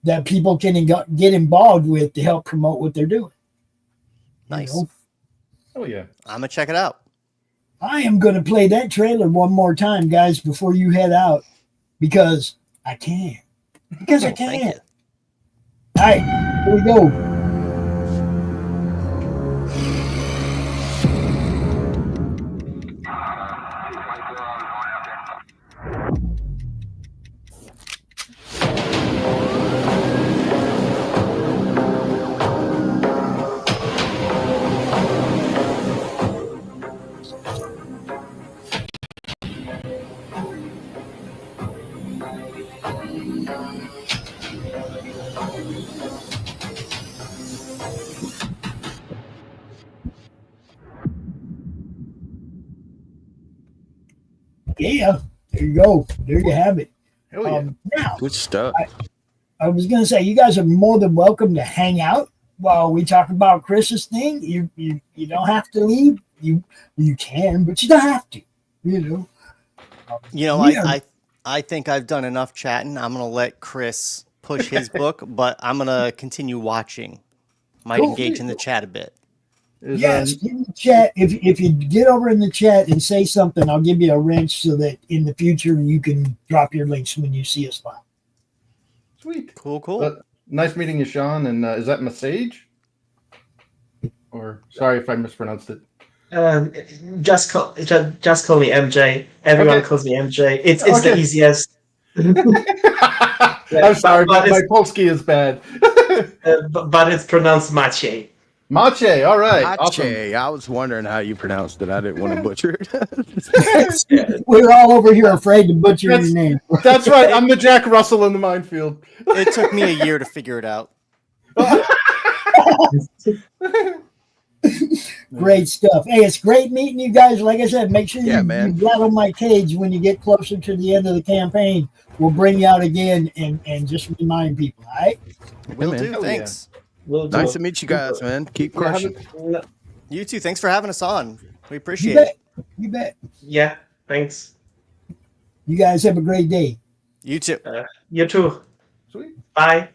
that people can get involved with to help promote what they're doing. Nice. You know? Oh, yeah. I'm going to check it out. I am going to play that trailer one more time, guys, before you head out, because I can. Because I Thank can. you. All right, here we go. Yeah, there you go. There you have it. Hell yeah. Now, Good stuff. I was going to say, you guys are more than welcome to hang out while we talk about Chris's thing. You don't have to leave. You can, but you don't have to. You know. You know, Yeah. I think I've done enough chatting. I'm going to let Chris push his book, but I'm going to continue watching. Might Cool. engage in the chat a bit. Yes, in the chat. If you get over in the chat and say something, I'll give you a wrench so that in the future you can drop your links when you see us live. Sweet. Cool. Nice meeting you, Shawn. And is that Message? Or sorry if I mispronounced it. Just call me MJ. Everyone Okay. calls me MJ. It's the Okay. easiest. I'm sorry, but my it's- Polski is bad. but it's pronounced Maciej. Mache, all right. Awesome. Ache. I was wondering how you pronounced it. I didn't want to butcher it. We're all over here afraid to butcher your name. That's right. I'm the Jack Russell in the minefield. It took me a year to figure it out. Great stuff. Hey, it's great meeting you guys. Like I said, make sure Yeah, you man. rattle my cage when you get closer to the end of the campaign. We'll bring you out again and just remind people. All right. Will man. do. Hell yeah. Thanks. We'll do Nice it. to meet you guys, man. Keep Yeah, have crushing. a- You too. Thanks for having us on. We You appreciate bet. it. You bet. Yeah, thanks. You guys have a great day. You too. You too. Sweet. Bye.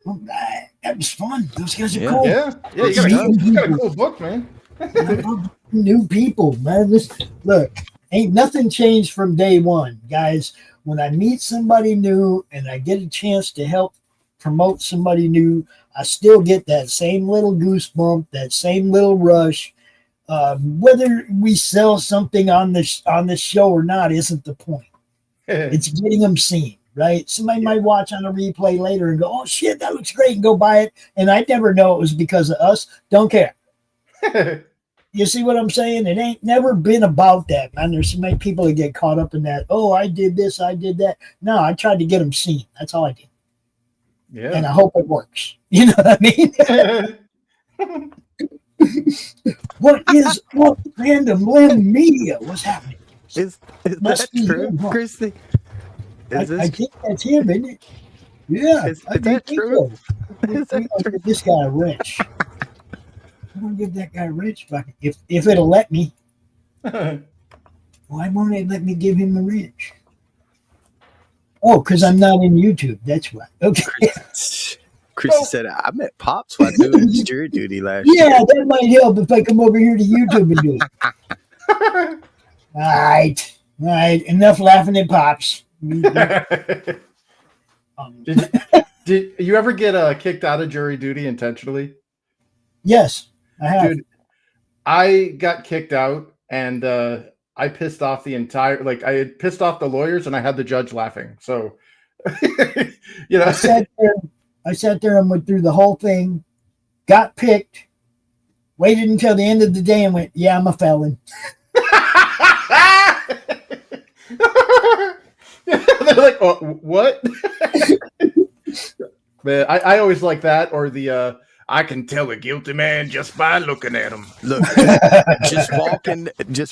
All right. That was fun. Those guys are Yeah. cool. Yeah. Yeah, you got a cool book, man. New people, man. Look, ain't nothing changed from day one, guys. When I meet somebody new and I get a chance to help promote somebody new, I still get that same little goosebump, that same little rush. Whether we sell something on the show or not isn't the point. It's getting them seen, right? Somebody might watch on a replay later and go, "Oh shit, that looks great," and go buy it, and I never know it was because of us. Don't care. You see what I'm saying? It ain't never been about that, man. There's so many people that get caught up in that. Oh, I did this, I did that. No, I tried to get them seen. That's all I did. Yeah. And I hope it works. You know what I mean? What is up, Random Limb Media? What's happening? Is that true, Christy? I think that's him, isn't it? Yeah. Is that true? Is that true? Give this guy a wrench. I'm gonna give that guy a wrench if it'll let me. Why won't it let me give him a wrench? Oh, because I'm not in YouTube. That's why. Okay. Christy said, "I met Pops while doing jury duty last year." Yeah, that might help if I come over here to YouTube and do it. All right. Enough laughing at Pops. Did you ever get kicked out of jury duty intentionally? Yes, I have. Dude, I got kicked out, and I pissed off the entire. I had pissed off the lawyers, and I had the judge laughing. So, you know, I sat there and went through the whole thing, got picked, waited until the end of the day, and went, "Yeah, I'm a felon." They're like, "Oh, what?" Man, I always like that, or the I can tell a guilty man just by looking at him. Look, just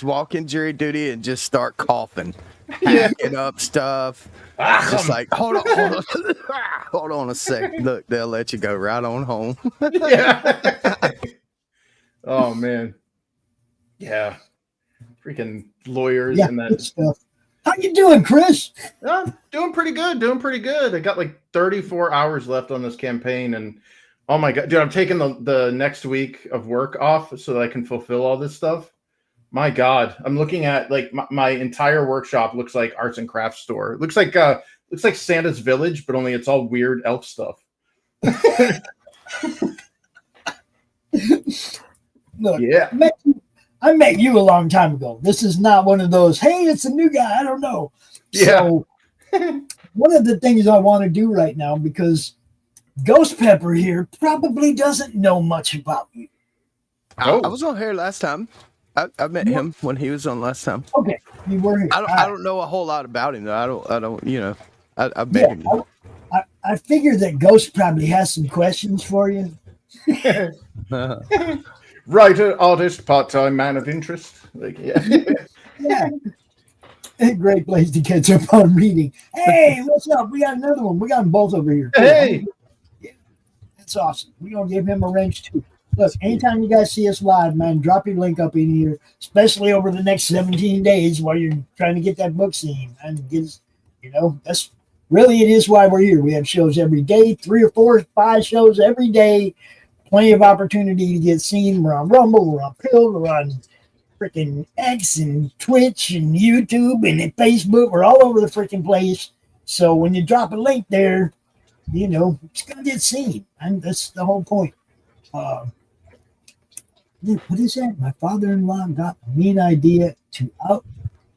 walk in jury duty and just start coughing, Yeah. hacking up stuff. Just like, hold on a sec. Look, they'll let you go right on home. Yeah. Oh man. Yeah. Freaking lawyers and that stuff. How you doing, Chris? Doing pretty good. I got like 34 hours left on this campaign, and oh my god, dude, I'm taking the next week of work off so that I can fulfill all this stuff. My god, I'm looking at like my entire workshop looks like arts and crafts store. It looks like Santa's village, but only it's all weird elf stuff. Look, yeah. I met you a long time ago. This is not one of those, hey, it's a new guy, I don't know. Yeah. So one of the things I want to do right now, because Ghost Pepper here probably doesn't know much about you. I was on here last time. I met him when he was on last time. Okay, you were here. I don't know a whole lot about him though. I don't. You know, I met him. I figured that Ghost probably has some questions for you. Writer, artist, part-time man of interest. Yeah. A great place to catch up on reading. Hey, what's up? We got another one. We got them both over here. Hey. Yeah, that's awesome. We're going to give him a wrench too. Look, anytime you guys see us live, man, drop your link up in here, especially over the next 17 days while you're trying to get that book seen. And that's really, it is why we're here. We have shows every day, 3 or 4 or 5 shows every day. Plenty of opportunity to get seen. We're on Rumble, we're on Pill, we're on freaking X and Twitch and YouTube and Facebook. We're all over the freaking place. So when you drop a link there, it's going to get seen. And that's the whole point. What is that? My father-in-law got me an idea to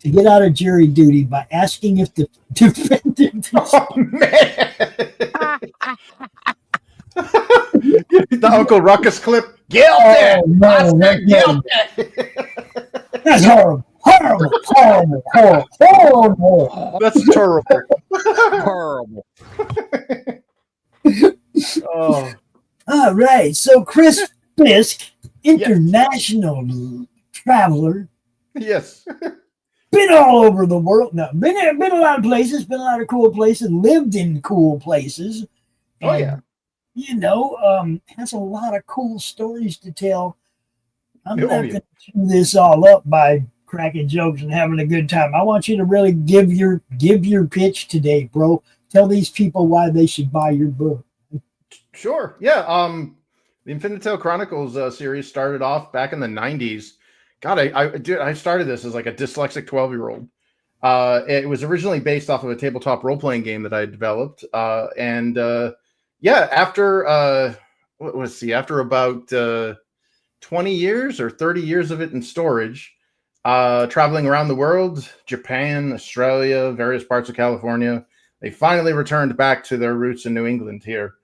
get out of jury duty by asking if the defendant. Oh man! The Uncle Ruckus clip. Guilty. Oh, no, guilty. That's horrible. Horrible. That's terrible. Horrible. Oh. All right. So Chris Fisk, international traveler. Yes. Been all over the world. No, been a lot of places, been a lot of cool places, lived in cool places. Oh, yeah. Has a lot of cool stories to tell. I'm not going to chew this all up by cracking jokes and having a good time. I want you to really give your pitch today, bro. Tell these people why they should buy your book. Sure. Yeah. The Infinite Tale Chronicles series started off back in the 90s. God, I started this as like a dyslexic 12-year-old. It was originally based off of a tabletop role-playing game that I had developed. After about 20 years or 30 years of it in storage, traveling around the world, Japan, Australia, various parts of California. They finally returned back to their roots in New England here.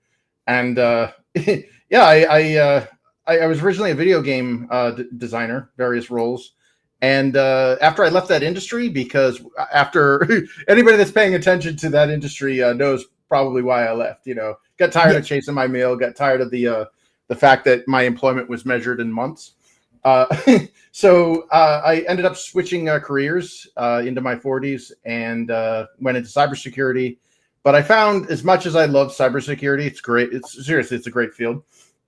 And yeah, I was originally a video game designer, various roles. And after I left that industry, because after anybody that's paying attention to that industry knows probably why I left, got tired of chasing my meal, got tired of the fact that my employment was measured in months. So I ended up switching careers into my 40s and went into cybersecurity. But I found, as much as I love cybersecurity, it's great. It's a great field.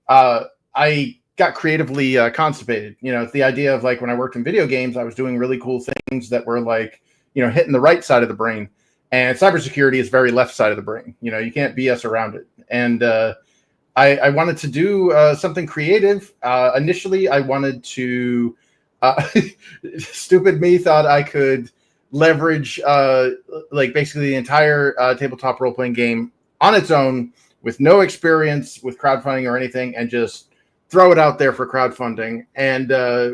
I got creatively constipated. It's the idea of like when I worked in video games, I was doing really cool things that were like, hitting the right side of the brain. And cybersecurity is very left side of the brain. You can't BS around it. And I wanted to do something creative. Initially, I wanted to, stupid me thought I could leverage like basically the entire tabletop role-playing game on its own with no experience with crowdfunding or anything, and just throw it out there for crowdfunding. And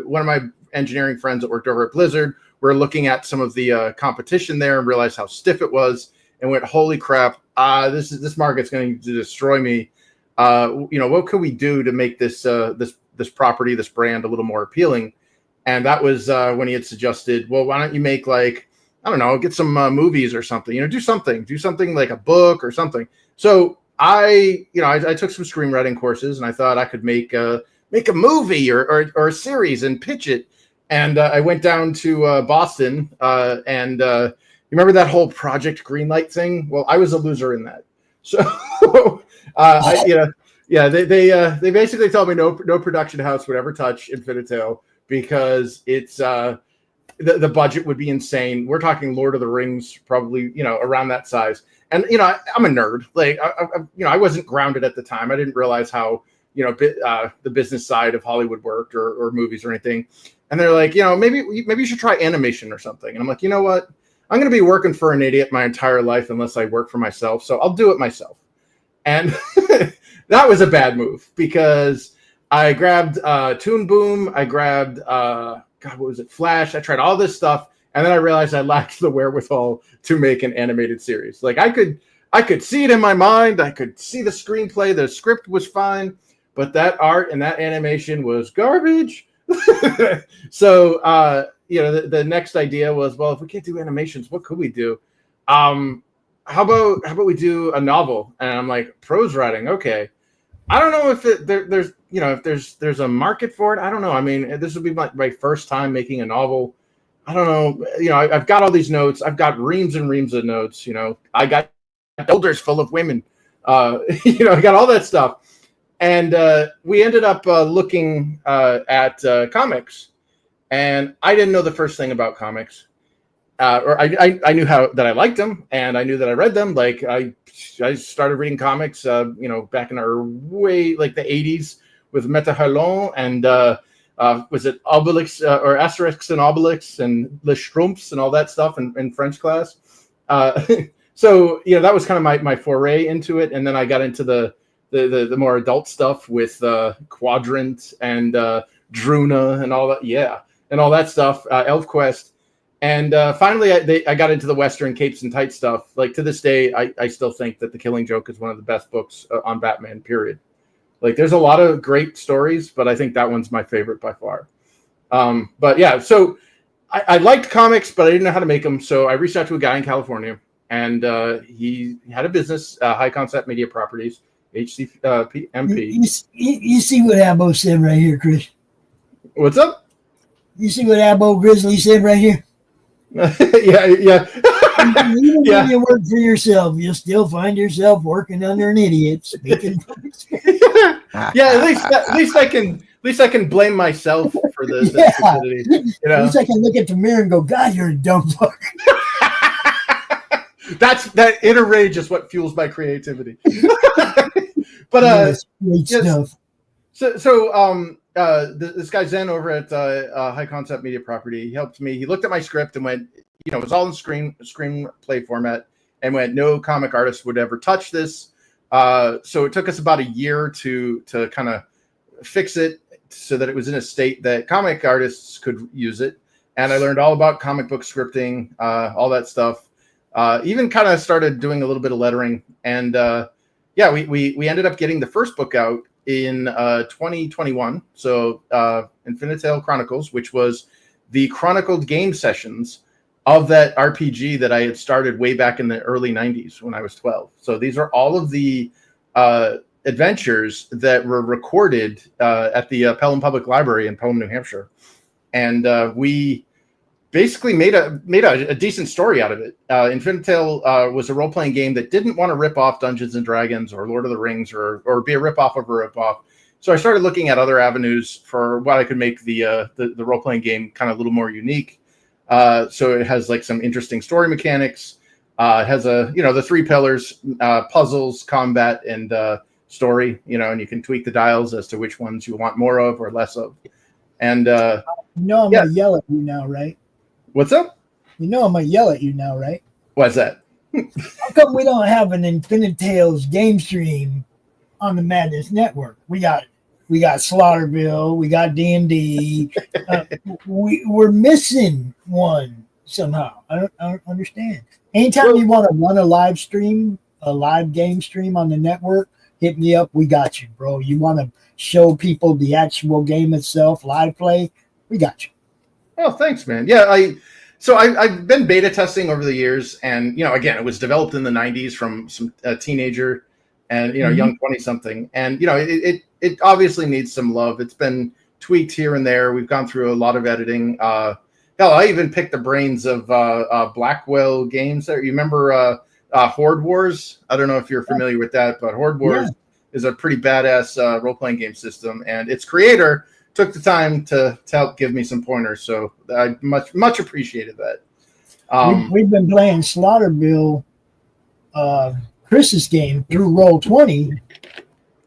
one of my engineering friends that worked over at Blizzard were looking at some of the competition there and realized how stiff it was and went, holy crap, this market's going to destroy me. What could we do to make this property, this brand, a little more appealing? And that was when he had suggested, well, why don't you make like, I don't know, get some movies or something, do something like a book or something. So I took some screenwriting courses, and I thought I could make a movie or a series and pitch it. And I went down to Boston, and you remember that whole Project Greenlight thing? Well, I was a loser in that. So, they basically told me no production house would ever touch Infinite Tale because it's the budget would be insane. We're talking Lord of the Rings, probably around that size. And I'm a nerd. Like I wasn't grounded at the time. I didn't realize how the business side of Hollywood worked or movies or anything. And they're like, maybe you should try animation or something. And I'm like, you know what? I'm going to be working for an idiot my entire life unless I work for myself. So I'll do it myself. And that was a bad move because I grabbed Toon Boom. I grabbed, what was it? Flash. I tried all this stuff. And then I realized I lacked the wherewithal to make an animated series. Like I could see it in my mind. I could see the screenplay. The script was fine, but that art and that animation was garbage. So, the next idea was, well, if we can't do animations, what could we do? How about we do a novel? And I'm like, prose writing. Okay. I don't know if there's a market for it. I don't know. I mean, this would be my first time making a novel. I don't know. I've got all these notes. I've got reams and reams of notes. I got folders full of women. I got all that stuff. And we ended up looking at comics. And I didn't know the first thing about comics. Or I knew that I liked them, and I knew that I read them. Like I started reading comics, back in our way, like the 80s with Meta Harlon and was it Obelix or Asterix and Obelix and Le Schtroumpfs and all that stuff in French class. So that was kind of my foray into it, and then I got into the more adult stuff with Quadrant and Druna and all that, and all that stuff, ElfQuest. And finally, I got into the Western capes and tights stuff. Like to this day, I still think that The Killing Joke is one of the best books on Batman, period. Like there's a lot of great stories, but I think that one's my favorite by far. But yeah, so I liked comics, but I didn't know how to make them. So I reached out to a guy in California, and he had a business, High Concept Media Properties, HCPMP. You see what Abo said right here, Chris? What's up? You see what Abo Grizzly said right here? yeah. Even when you work for yourself, you'll still find yourself working under an idiot. Speaking from experience. At least I can blame myself for the stupidity. At least I can look at the mirror and go, God, you're a dumb fuck. That inner rage is what fuels my creativity. But great stuff. So this guy Zen over at High Concept Media Property, he helped me. He looked at my script and went, it was all in screenplay format, and went, no comic artist would ever touch this. So it took us about a year to kind of fix it, so that it was in a state that comic artists could use it. And I learned all about comic book scripting, all that stuff. Even kind of started doing a little bit of lettering. And we ended up getting the first book out in 2021. So Infinitale Chronicles, which was the chronicled game sessions of that RPG that I had started way back in the early 90s when I was 12. So these are all of the adventures that were recorded at the Pelham Public Library in Pelham, New Hampshire. And we basically made a decent story out of it. Infinitale was a role-playing game that didn't want to rip off Dungeons and Dragons or Lord of the Rings or be a rip-off of a rip-off. So I started looking at other avenues for what I could make the role-playing game kind of a little more unique. So it has like some interesting story mechanics. It has the 3 pillars, puzzles, combat, and story, and you can tweak the dials as to which ones you want more of or less of. And I'm going to yell at you now, right? What's up? I'm going to yell at you now, right? What's that? How come we don't have an Infinitales game stream on the Madness Network? We got Slaughterville, we got D&D. We're missing one somehow. I don't understand. Anytime you want to run a live game stream on the network, hit me up. We got you, bro. You want to show people the actual game itself, live play? We got you. Oh, thanks, man. Yeah, I've been beta testing over the years, and again, it was developed in the 90s from some teenager and young 20-something, and it obviously needs some love. It's been tweaked here and there. We've gone through a lot of editing. Hell, I even picked the brains of Blackwell Games. You remember Horde Wars? I don't know if you're familiar with that, but Horde Wars is a pretty badass role-playing game system, and its creator took the time to help give me some pointers. So I much appreciated that. We've been playing Slaughterville, Chris's game through Roll20.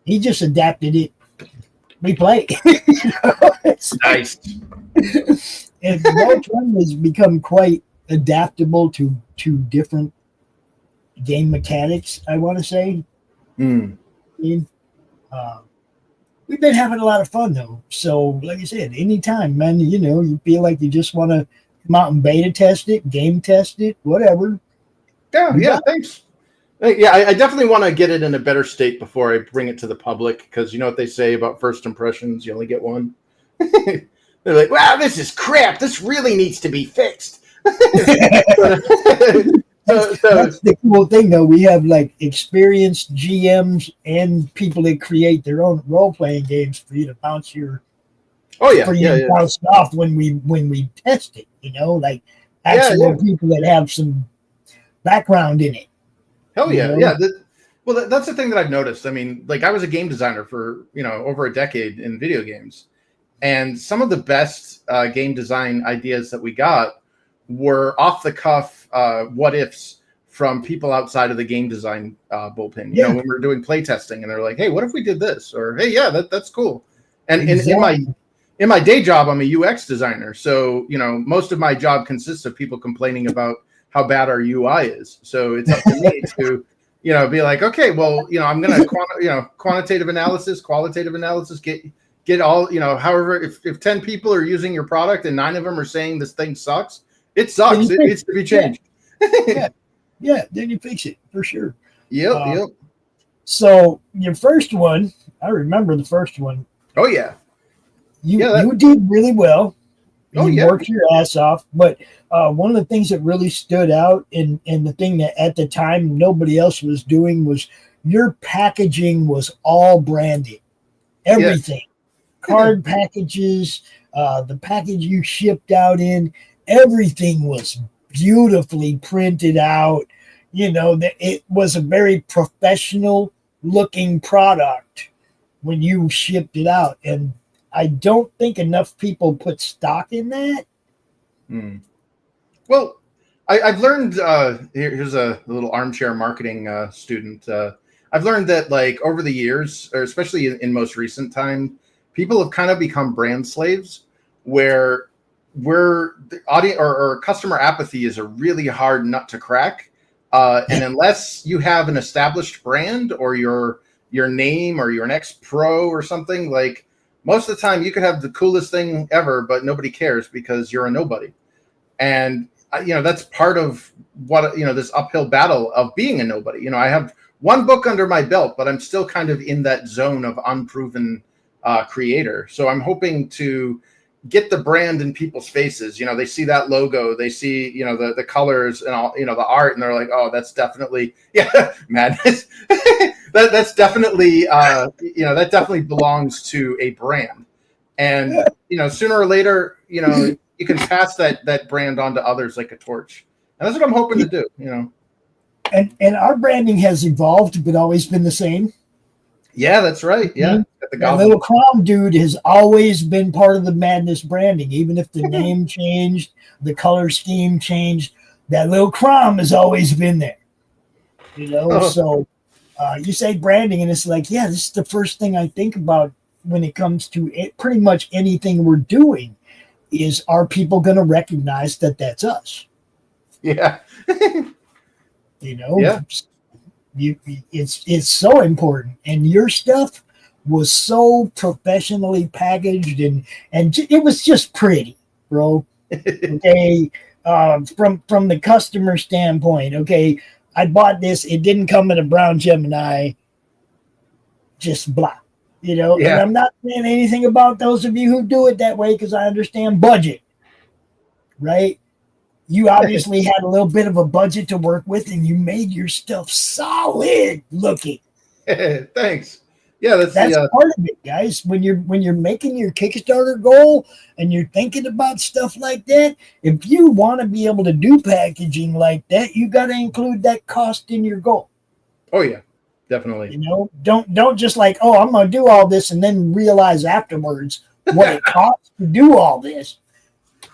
He just adapted it. We play. Nice. And Roll20 has become quite adaptable to different game mechanics, I want to say. We've been having a lot of fun, though. So, like I said, anytime, man, you feel like you just want to come out and beta test it, game test it, whatever. Yeah, thanks. Yeah, I definitely want to get it in a better state before I bring it to the public, because you know what they say about first impressions, you only get one. They're like, wow, this is crap. This really needs to be fixed. That's the cool thing, though. We have like experienced GMs and people that create their own role-playing games for you to bounce your bounce off when we test it. Like actual people that have some background in it. Hell yeah, that's the thing that I've noticed. I mean, like I was a game designer for over a decade in video games, and some of the best game design ideas that we got were off the cuff what ifs from people outside of the game design bullpen. When we were doing play testing, and they're like, "Hey, what if we did this?" Or, "Hey, yeah, that's cool." And in my day job, I'm a UX designer, so most of my job consists of people complaining about how bad our UI is. So it's up to me to be like, okay, well, I'm gonna quantitative analysis, qualitative analysis, get all however, if 10 people are using your product and 9 of them are saying this thing sucks, it sucks. It needs to be changed. Yeah, then you fix it for sure. Yep. So your first one, I remember the first one. Oh yeah. You did really well. You worked your ass off. But one of the things that really stood out and the thing that at the time nobody else was doing was your packaging was all branded. Everything. Card packages, the package you shipped out in, everything was beautifully printed out. It was a very professional looking product when you shipped it out. And I don't think enough people put stock in that. Well, I've learned, here's a little armchair marketing student. I've learned that like over the years, or especially in most recent time, people have kind of become brand slaves where the audience or customer apathy is a really hard nut to crack. And unless you have an established brand or your name or you're an ex-pro or something, like most of the time you could have the coolest thing ever, but nobody cares because you're a nobody. And that's part of what this uphill battle of being a nobody. I have one book under my belt, but I'm still kind of in that zone of unproven creator. So I'm hoping to get the brand in people's faces. They see that logo, they see the colors and all, the art, and they're like, oh, that's definitely madness. that's definitely that definitely belongs to a brand. And sooner or later, you can pass that brand on to others like a torch. And that's what I'm hoping to do, And our branding has evolved, but always been the same. Yeah, that's right. Yeah. The little Crom dude has always been part of the Madness branding. Even if the name changed, the color scheme changed, that little Crom has always been there. So you say branding, and it's like, yeah, this is the first thing I think about when it comes to pretty much anything we're doing is, are people going to recognize that that's us? Yeah. Yeah. It's so important, and your stuff was so professionally packaged, and it was just pretty, bro. Okay, from the customer standpoint, okay, I bought this. It didn't come in a brown Gemini. Just blah, And I'm not saying anything about those of you who do it that way because I understand budget, right? You obviously had a little bit of a budget to work with, and you made your stuff solid looking. Thanks. Yeah, that's part of it, guys. When you're making your Kickstarter goal and you're thinking about stuff like that, if you want to be able to do packaging like that, you got to include that cost in your goal. Oh yeah, definitely. Don't just like, oh, I'm going to do all this and then realize afterwards what it costs to do all this.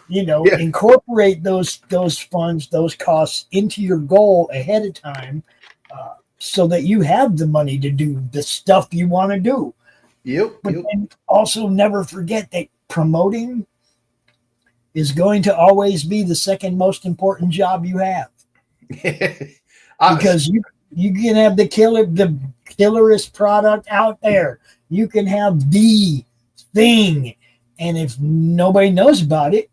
Incorporate those funds, those costs into your goal ahead of time, so that you have the money to do the stuff you want to do. But then also never forget that promoting is going to always be the second most important job you have. Because you can have the killerest product out there. You can have the thing, and if nobody knows about it,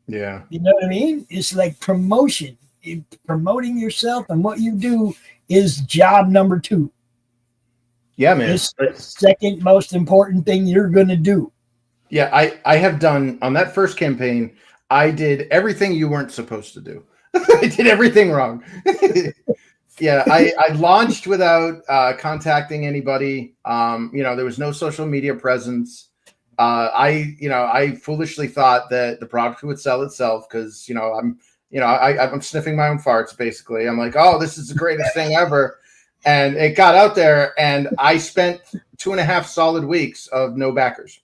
yeah, you know what I mean? It's like promotion. Promoting yourself and what you do is job number 2. Yeah, man. It's the second most important thing you're going to do. Yeah, I have done on that first campaign. I did everything you weren't supposed to do. I did everything wrong. Yeah, I launched without contacting anybody. There was no social media presence. I foolishly thought that the product would sell itself because I'm sniffing my own farts basically. I'm like, oh, this is the greatest thing ever, and it got out there, and I spent 2.5 solid weeks of no backers.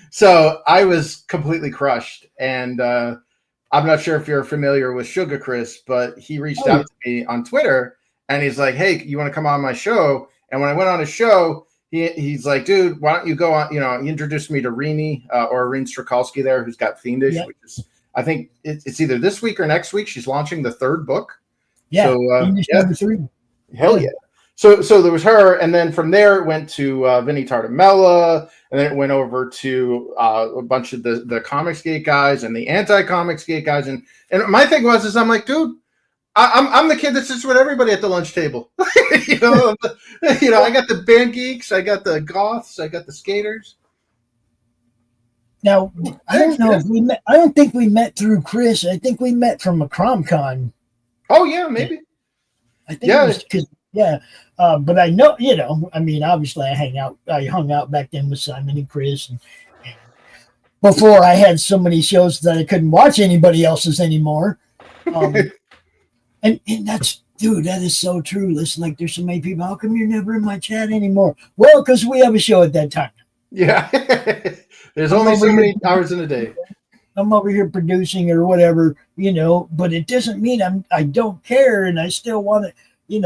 So I was completely crushed, and I'm not sure if you're familiar with Sugar Chris, but he reached out to me on Twitter, and he's like, hey, you want to come on my show? And when I went on his show, he's like, dude, why don't you go on? He introduced me to Rini or Reen Strakalski there, who's got Fiendish, which is, I think it's either this week or next week. She's launching the 3rd book. Yeah, so, number 3. Hell yeah. So there was her, and then from there it went to Vinny Tartamella, and then it went over to a bunch of the Comicsgate guys and the anti-Comicsgate guys, and my thing was I'm like, dude, I'm the kid that sits with everybody at the lunch table. I got the band geeks, I got the goths, I got the skaters. Now, I don't know if we met. I don't think we met through Chris. I think we met from a CromCon. Oh yeah, maybe. I think it was because but I know, obviously I hung out back then with Simon and Chris, and before I had so many shows that I couldn't watch anybody else's anymore. And that's, dude, that is so true. Listen, like there's so many people. How come you're never in my chat anymore? Well, because we have a show at that time. Yeah. There's only so many hours in a day. I'm over here producing or whatever, but it doesn't mean I don't care, and I still want to,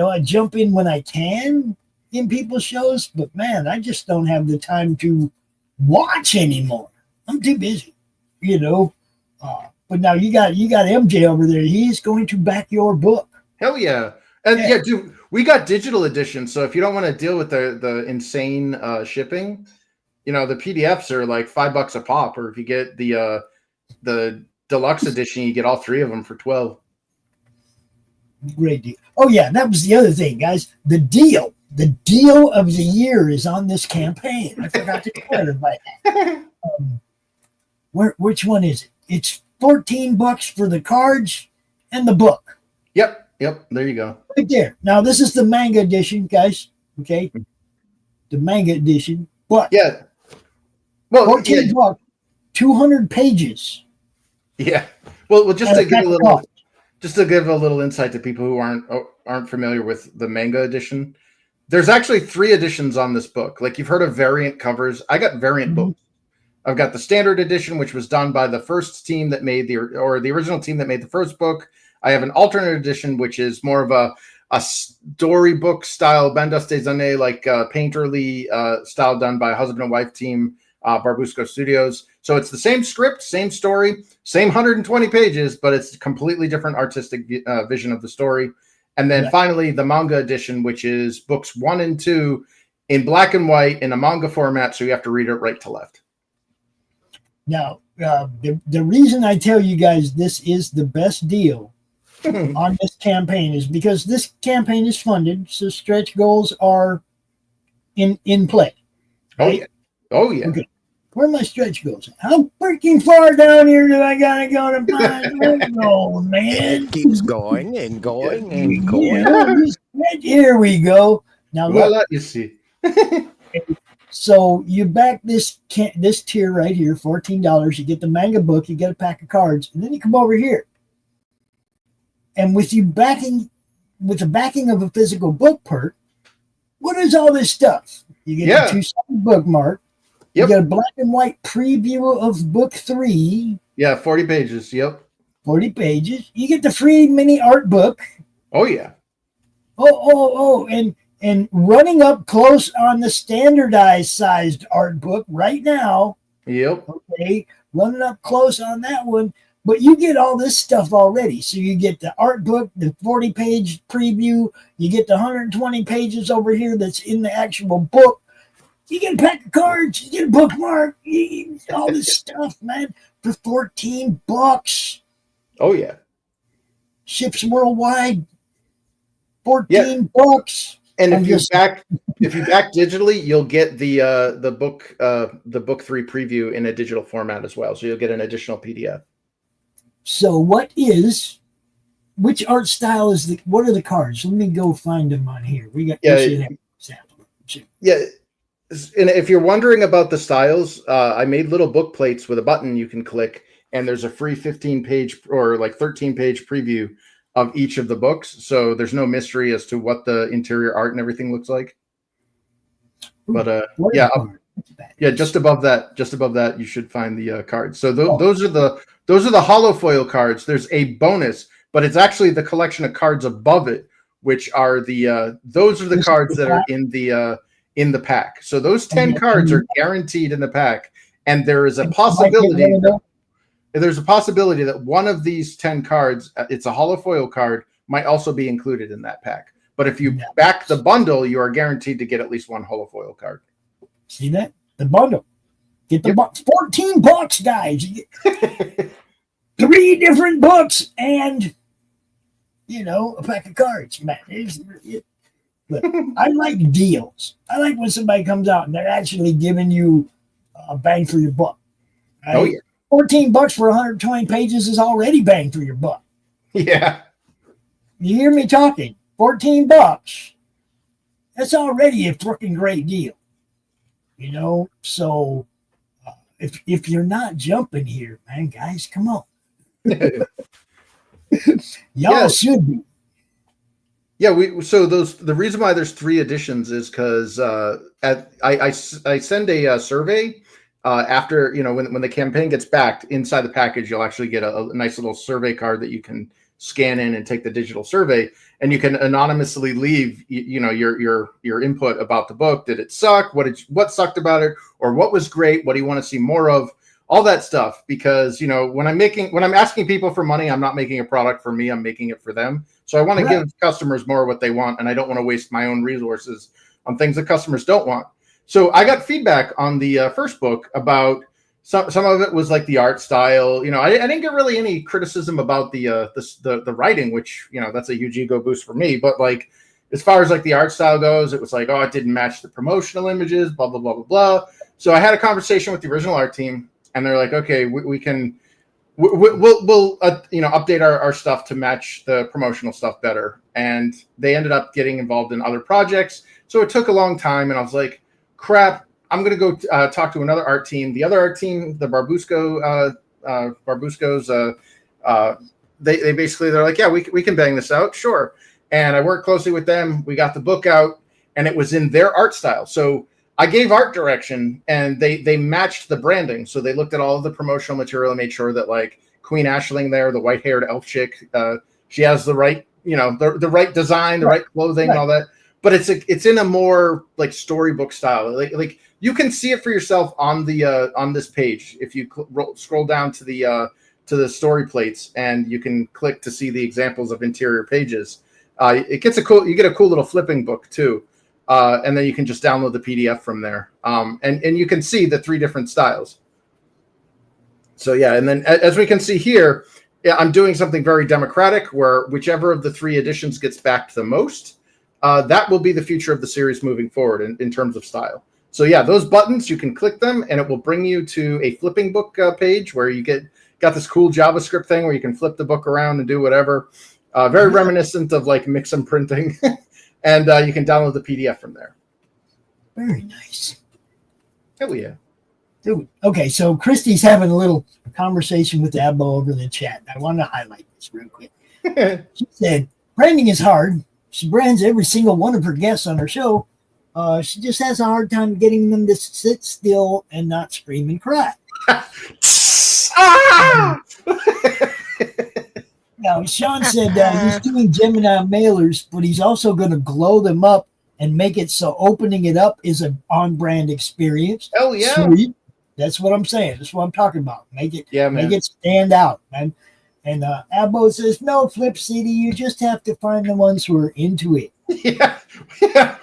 I jump in when I can in people's shows, but man, I just don't have the time to watch anymore. I'm too busy, but now you got MJ over there. He's going to back your book. Hell yeah. And yeah, dude, We got digital editions, so if you don't want to deal with the insane shipping, the PDFs are like $5 a pop, or if you get the deluxe edition, you get all 3 of them for $12. Great deal. Oh yeah, that was the other thing, guys. The deal of the year is on this campaign. I forgot to clarify that. Which one is it? It's $14 for the cards and the book. Yep. There you go. Right there. Now this is the manga edition, guys. Okay, the manga edition. But yeah, well, $14, 200 pages. Yeah. Well, just to give a little insight to people who aren't familiar with the manga edition, there's actually 3 editions on this book. Like, you've heard of variant covers. I got variant books. I've got the standard edition, which was done by the first team that made the original team that made the first book. I have an alternate edition, which is more of a storybook style, bande dessinée, like painterly style, done by a husband and wife team, Barbusco Studios. So it's the same script, same story, same 120 pages, but it's a completely different artistic vision of the story. And then finally, the manga edition, which is books 1 and 2 in black and white in a manga format, so you have to read it right to left. Now, the reason I tell you guys this is the best deal on this campaign is because this campaign is funded, so stretch goals are in play. Right? Oh yeah. Okay. Where are my stretch goals? How freaking far down here do I gotta go to find stretch goals, man? It keeps going and going and going. Here we go. Now look, well, you see. So you back this tier right here, $14. You get the manga book, you get a pack of cards, and then you come over here. And with the backing of a physical book perk, what is all this stuff? You get the 2-sided bookmark. You get a black and white preview of book 3. Yeah, 40 pages. Yep. 40 pages. You get the free mini art book. Oh yeah. And running up close on the standardized sized art book right now. Yep. Okay. Running up close on that one. But you get all this stuff already. So you get the art book, the 40-page preview. You get the 120 pages over here that's in the actual book. You get a pack of cards. You get a bookmark. All this stuff, man, for $14. Oh yeah. Ships worldwide. $14. And if you back digitally, you'll get the book 3 preview in a digital format as well. So you'll get an additional PDF. So which art style what are the cards? Let me go find them on here. We got example. Yeah. And if you're wondering about the styles, I made little book plates with a button you can click, and there's a free 15-page or like 13-page preview of each of the books. So there's no mystery as to what the interior art and everything looks like. But just above that, you should find the cards. So those are the hollow foil cards. There's a bonus, but it's actually the collection of cards above it, which are those are the cards that are in the pack. So those 10 cards are guaranteed in the pack, and there is a possibility. There's a possibility that one of these 10 cards, it's a hollow foil card, might also be included in that pack. But if you back the bundle, you are guaranteed to get at least one hollow foil card. See that? The bundle. Get the box. $14, guys. You get 3 different books and, a pack of cards. Man, but I like deals. I like when somebody comes out and they're actually giving you a bang for your buck. Right? Oh, yeah. $14 for 120 pages is already bang for your buck. Yeah. You hear me talking? $14. That's already a freaking great deal. So if you're not jumping here, man, guys, come on. Y'all should be. Yeah, the reason why there's 3 editions is because I send a survey after when the campaign gets backed. Inside the package, you'll actually get a nice little survey card that you can scan in and take the digital survey, and you can anonymously leave your input about the book. Did it suck? What sucked about it, or what was great? What do you want to see more of? All that stuff, because when I'm asking people for money, I'm not making a product for me, I'm making it for them. So I want to Right. give customers more what they want, and I don't want to waste my own resources on things that customers don't want. So I got feedback on the first book about some of it was like the art style. You know, I didn't get really any criticism about the writing, which, you know, that's a huge ego boost for me. But like, as far as like the art style goes, it was like, oh, it didn't match the promotional images, blah, blah, blah, blah, blah. So I had a conversation with the original art team, and they're like, okay, we'll you know, update our stuff to match the promotional stuff better. And they ended up getting involved in other projects. So it took a long time, and I was like, crap, I'm going to go talk to another art team. The other art team, the Barbuscos, they basically, they're like, yeah, we can bang this out. Sure. And I worked closely with them. We got the book out, and it was in their art style. So I gave art direction, and they matched the branding. So they looked at all of the promotional material and made sure that like Queen Aisling there, the white-haired elf chick, she has the right, you know, the right design, the right clothing, and all that. But it's in a more like storybook style. Like you can see it for yourself on the on this page if you scroll down to the story plates, and you can click to see the examples of interior pages. It gets you get a cool little flipping book too, and then you can just download the PDF from there, and you can see the 3 different styles. So yeah, and then as we can see here, I'm doing something very democratic, where whichever of the 3 editions gets backed the most, that will be the future of the series moving forward in terms of style. So yeah, those buttons, you can click them, and it will bring you to a flipping book page where you got this cool JavaScript thing where you can flip the book around and do whatever. Very reminiscent of like Mixam printing, and you can download the PDF from there. Very nice. Hell yeah. Dude. Okay, so Christy's having a little conversation with Abbo over the chat. I want to highlight this real quick. She said, branding is hard. She brands every single one of her guests on her show. She just has a hard time getting them to sit still and not scream and cry. Now, Shawn said he's doing Gemini mailers, but he's also going to glow them up and make it so opening it up is an on-brand experience. Hell yeah. Sweet. That's what I'm saying. That's what I'm talking about. Make it stand out, man. And Abbo says, no, Flip City, you just have to find the ones who are into it. Yeah.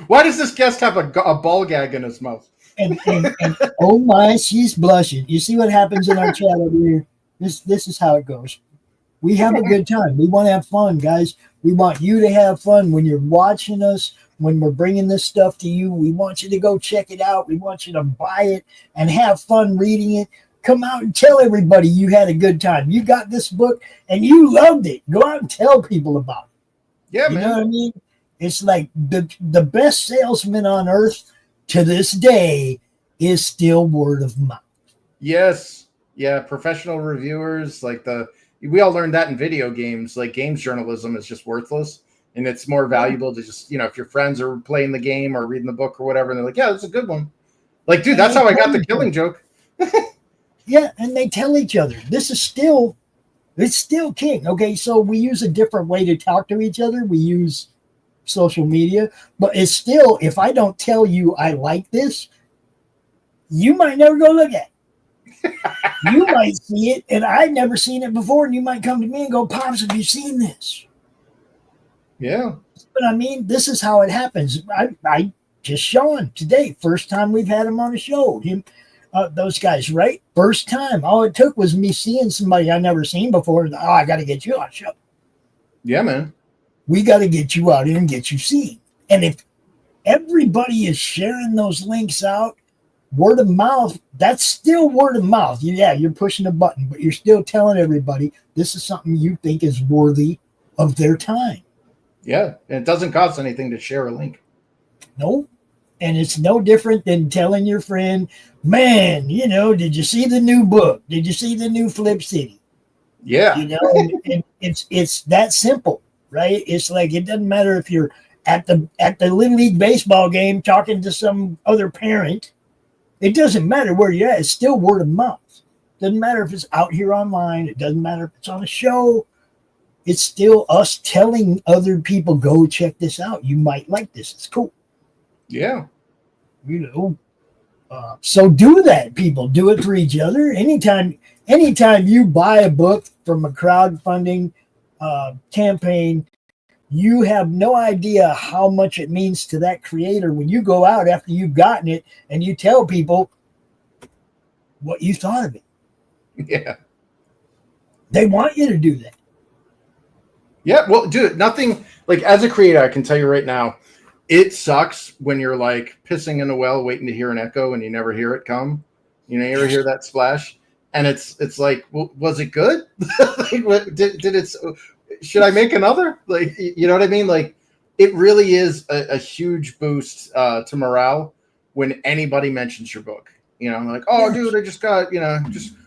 Why does this guest have a ball gag in his mouth? And oh my, she's blushing. You see what happens in our chat over here? This is how it goes. We have a good time. We want to have fun, guys. We want you to have fun when you're watching us, when we're bringing this stuff to you. We want you to go check it out. We want you to buy it and have fun reading it. Come out and tell everybody you had a good time. You got this book and you loved it. Go out and tell people about it. Yeah, you man. know what I mean? It's like the best salesman on earth to this day is still word of mouth. Yes. Yeah, professional reviewers, we all learned that in video games. Like, games journalism is just worthless, and it's more valuable to just, you know, if your friends are playing the game or reading the book or whatever, and they're like, yeah, that's a good one. Like, dude, that's how I got the Killing Joke. Yeah, and they tell each other. It's still king. Okay, so we use a different way to talk to each other. We use social media, but it's still, if I don't tell you I like this, you might never go look at it. You might see it, and I've never seen it before, and you might come to me and go, Pops, have you seen this? Yeah. But I mean, this is how it happens. I just Shawn today, first time we've had him on a show. Those guys, right? First time. All it took was me seeing somebody I never seen before. Oh, I got to get you on a show. Yeah, man. We got to get you out here and get you seen. And if everybody is sharing those links out, word of mouth, that's still word of mouth. Yeah, you're pushing a button, but you're still telling everybody this is something you think is worthy of their time. Yeah, and it doesn't cost anything to share a link. No, and it's no different than telling your friend, man, you know, did you see the new book? Did you see the new Flip City? Yeah. You know, and it's that simple, right? It's like, it doesn't matter if you're at the Little League baseball game talking to some other parent. It doesn't matter where you're at. It's still word of mouth. Doesn't matter if it's out here online. It doesn't matter if it's on a show. It's still us telling other people, go check this out. You might like this. It's cool. Yeah. You know. So do that, people. Do it for each other. Anytime you buy a book from a crowdfunding campaign, you have no idea how much it means to that creator when you go out after you've gotten it and you tell people what you thought of it. Yeah. They want you to do that. Yeah, well, dude, nothing like as a creator, I can tell you right now, it sucks when you're like pissing in a well waiting to hear an echo and you never hear it come. You never hear that splash. And it's like, well, was it good? Like, did it? Should I make another? Like, you know what I mean? Like, it really is a huge boost to morale when anybody mentions your book. Like, oh, dude, I just got,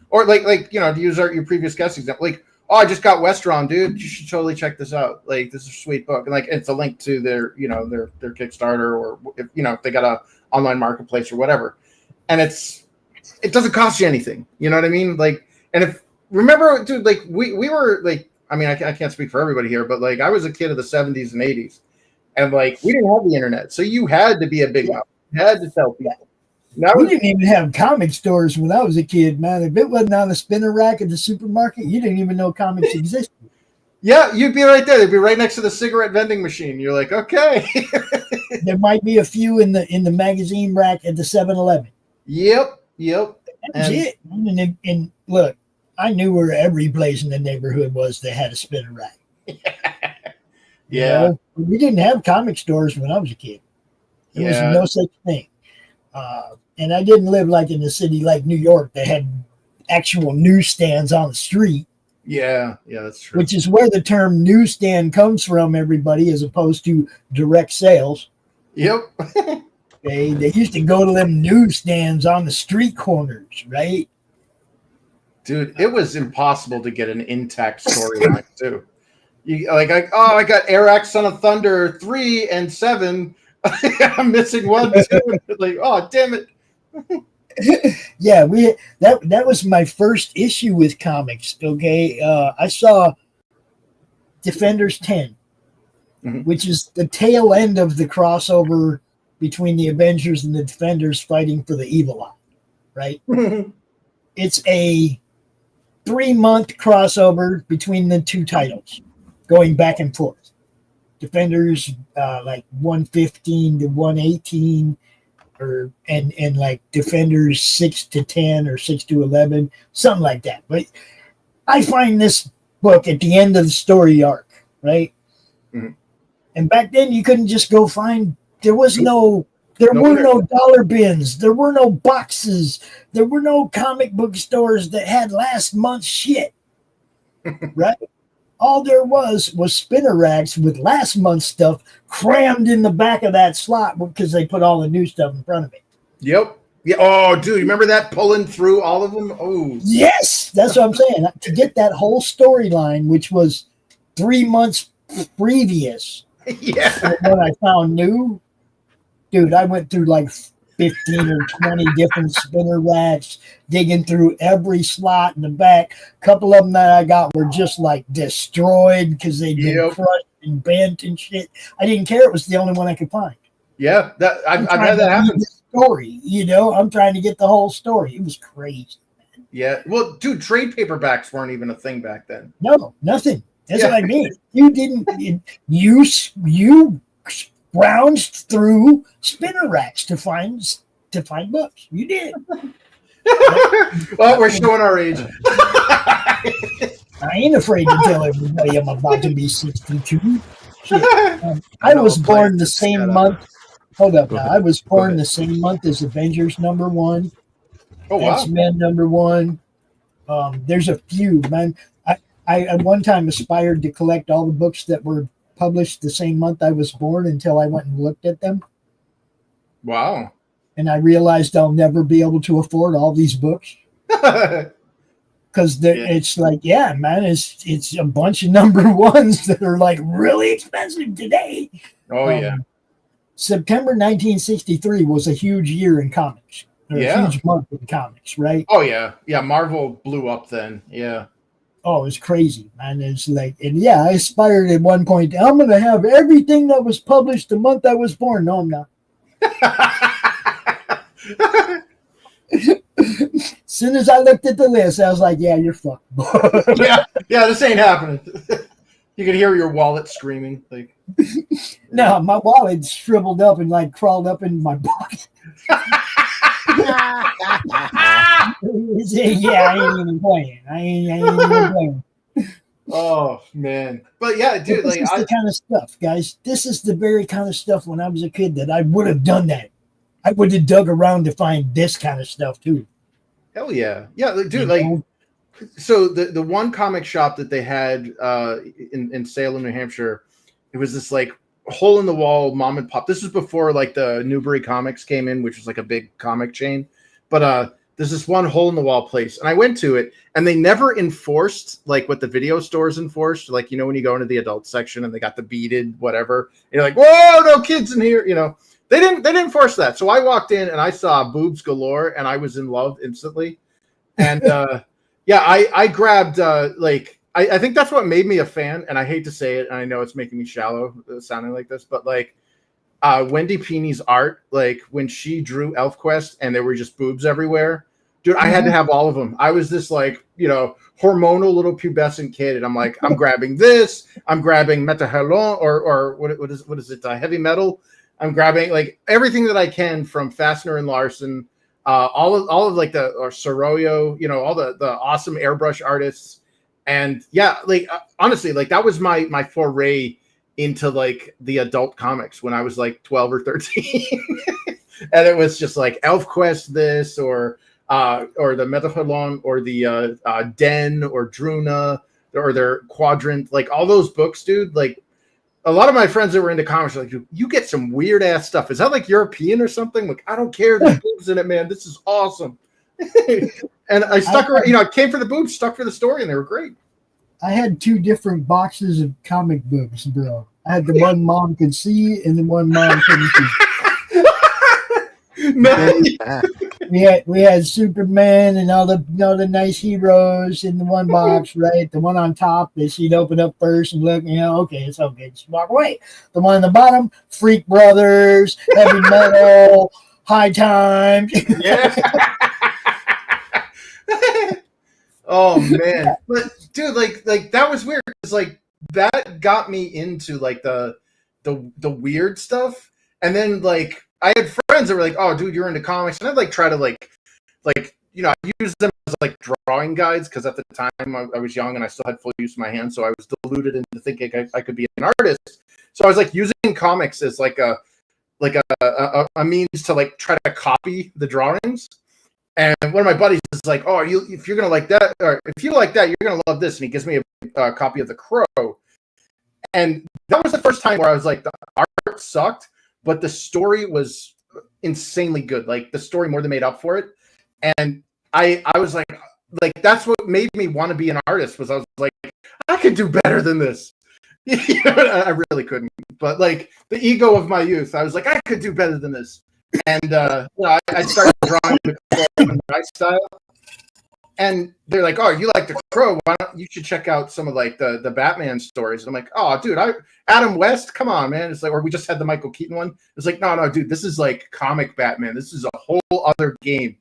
or like to use your previous guest example, like, oh, I just got Westron, dude. You should totally check this out. Like, this is a sweet book, and like, it's a link to their Kickstarter, or if they got a online marketplace or whatever, and it doesn't cost you anything. You know what I mean? Like, and if remember, dude, like we were like, I mean, I can't speak for everybody here, but like I was a kid of the 70s and 80s, and like we didn't have the internet, so you had to be a big mouth. You had to tell people. Now we didn't even have comic stores when I was a kid, man. If it wasn't on a spinner rack at the supermarket, you didn't even know comics existed. Yeah, you'd be right there. They'd be right next to the cigarette vending machine. You're like, okay. There might be a few in the magazine rack at the 7-Eleven. Yep. That's it. And look, I knew where every place in the neighborhood was that had a spinner rack. Yeah. We didn't have comic stores when I was a kid. There was no such thing. And I didn't live like in a city like New York that had actual newsstands on the street. Yeah, that's true. Which is where the term newsstand comes from, everybody, as opposed to direct sales. Yep. Okay, they used to go to them newsstands on the street corners, right? Dude, it was impossible to get an intact storyline too. I got Airax, Son of Thunder 3 and 7. I'm missing 1, 2. Like, oh, damn it. Yeah, that was my first issue with comics. Okay, I saw Defenders 10, which is the tail end of the crossover between the Avengers and the Defenders fighting for the Evil Eye, right? It's a 3-month crossover between the two titles, going back and forth. Defenders like 115 to 118, and like Defenders 6 to 10 or 6 to 11, something like that. But I find this book at the end of the story arc, right? Mm-hmm. And back then you couldn't just go find. There were no dollar bins. There were no boxes. There were no comic book stores that had last month's shit, right? All there was spinner racks with last month's stuff crammed in the back of that slot because they put all the new stuff in front of it. Yep. Yeah. Oh, dude, remember that pulling through all of them? Oh, yes, that's what I'm saying. To get that whole storyline, which was 3 months previous, when I found new, dude, I went through like 15 or 20 different spinner racks, digging through every slot in the back. A couple of them that I got were just like destroyed because they'd been crushed and bent and shit. I didn't care. It was the only one I could find. Yeah, I've had that happen. Story, I'm trying to get the whole story. It was crazy. Yeah, well, dude, trade paperbacks weren't even a thing back then. No, nothing. That's what I mean. You didn't. You browsed through spinner racks to find books. You did. Well, we're showing our age. I ain't afraid to tell everybody I'm about to be 62. I was born the same month. Hold up now. I was born the same month as Avengers #1. Oh, wow. X-Men #1. There's a few, man. I at one time aspired to collect all the books that were published the same month I was born until I went and looked at them. Wow. And I realized I'll never be able to afford all these books. Because it's like, man, it's a bunch of #1s that are like really expensive today. Oh, yeah. September 1963 was a huge year in comics. A huge month in comics, right? Oh, yeah. Yeah, Marvel blew up then. Yeah. Oh, it's crazy, man. It's like, and I aspired at one point, I'm going to have everything that was published the month I was born. No, I'm not. As soon as I looked at the list, I was like, yeah, you're fucked. yeah, this ain't happening. You could hear your wallet screaming. Like, No, my wallet shriveled up and like crawled up in my pocket. Yeah, I ain't even playing. I ain't even playing. oh man, but yeah, dude, This like is the kind of stuff, guys. This is the very kind of stuff when I was a kid that I would have done that. I would have dug around to find this kind of stuff too. hell yeah, yeah, like, dude, like. So the one comic shop that they had in Salem, New Hampshire, it was this like hole in the wall mom and pop. This was before like the Newbury Comics came in, which was like a big comic chain. But there's this one hole in the wall place, and I went to it, and they never enforced like what the video stores enforced. Like, you know, when you go into the adult section and they got the beaded whatever, you're like, whoa, no kids in here. You know, they didn't enforce that. So I walked in and I saw boobs galore, and I was in love instantly. And yeah, I grabbed like I think that's what made me a fan, and I hate to say it, and I know it's making me shallow sounding like this, but like Wendy Peeney's art, like when she drew ElfQuest and there were just boobs everywhere, dude, I had to have all of them. I was this like, you know, hormonal little pubescent kid, and I'm like, I'm grabbing this, I'm grabbing Metahelon or what is it, heavy metal. I'm grabbing like everything that I can from Fastener and Larson. All of like the Soroyo, you know, all the awesome airbrush artists, and yeah, like honestly, like that was my foray into like the adult comics when I was like 12 or 13, and it was just like ElfQuest this or the Metahelon or the Den or Druna or their Quadrant, like all those books, dude, like. A lot of my friends that were into comics are like, you get some weird ass stuff. Is that like European or something? Like, I don't care. There's boobs in it, man. This is awesome. And I stuck around, you know, I came for the boobs, stuck for the story, and they were great. I had 2 different boxes of comic books, bro. I had the one mom could see and the one mom couldn't see. We had Superman and all the nice heroes in the one box, right? The one on top that she'd open up first and look, you know, okay, it's okay, just walk away. The one on the bottom, Freak Brothers, Heavy Metal, High Times. Yeah. Oh man, but dude, like that was weird. It's like that got me into like the weird stuff, and then like. I had friends that were like, "Oh, dude, you're into comics," and I'd like try to like you know, I use them as like drawing guides because at the time I was young and I still had full use of my hands, so I was deluded into thinking I could be an artist. So I was like using comics as like a means to like try to copy the drawings. And one of my buddies is like, "Oh, if you're gonna like that, or if you like that, you're gonna love this," and he gives me a copy of The Crow. And that was the first time where I was like, the art sucked. But the story was insanely good. Like the story more than made up for it. And I was like that's what made me want to be an artist. Was I was like, I could do better than this. You know, I really couldn't. But like the ego of my youth, I was like, I could do better than this. And you know, I started drawing the my style. And they're like, "Oh, you like The Crow? Why don't you should check out some of like the Batman stories?" And I'm like, "Oh, dude, Adam West, come on, man!" It's like, or we just had the Michael Keaton one. It's like, no, dude, this is like comic Batman. This is a whole other game.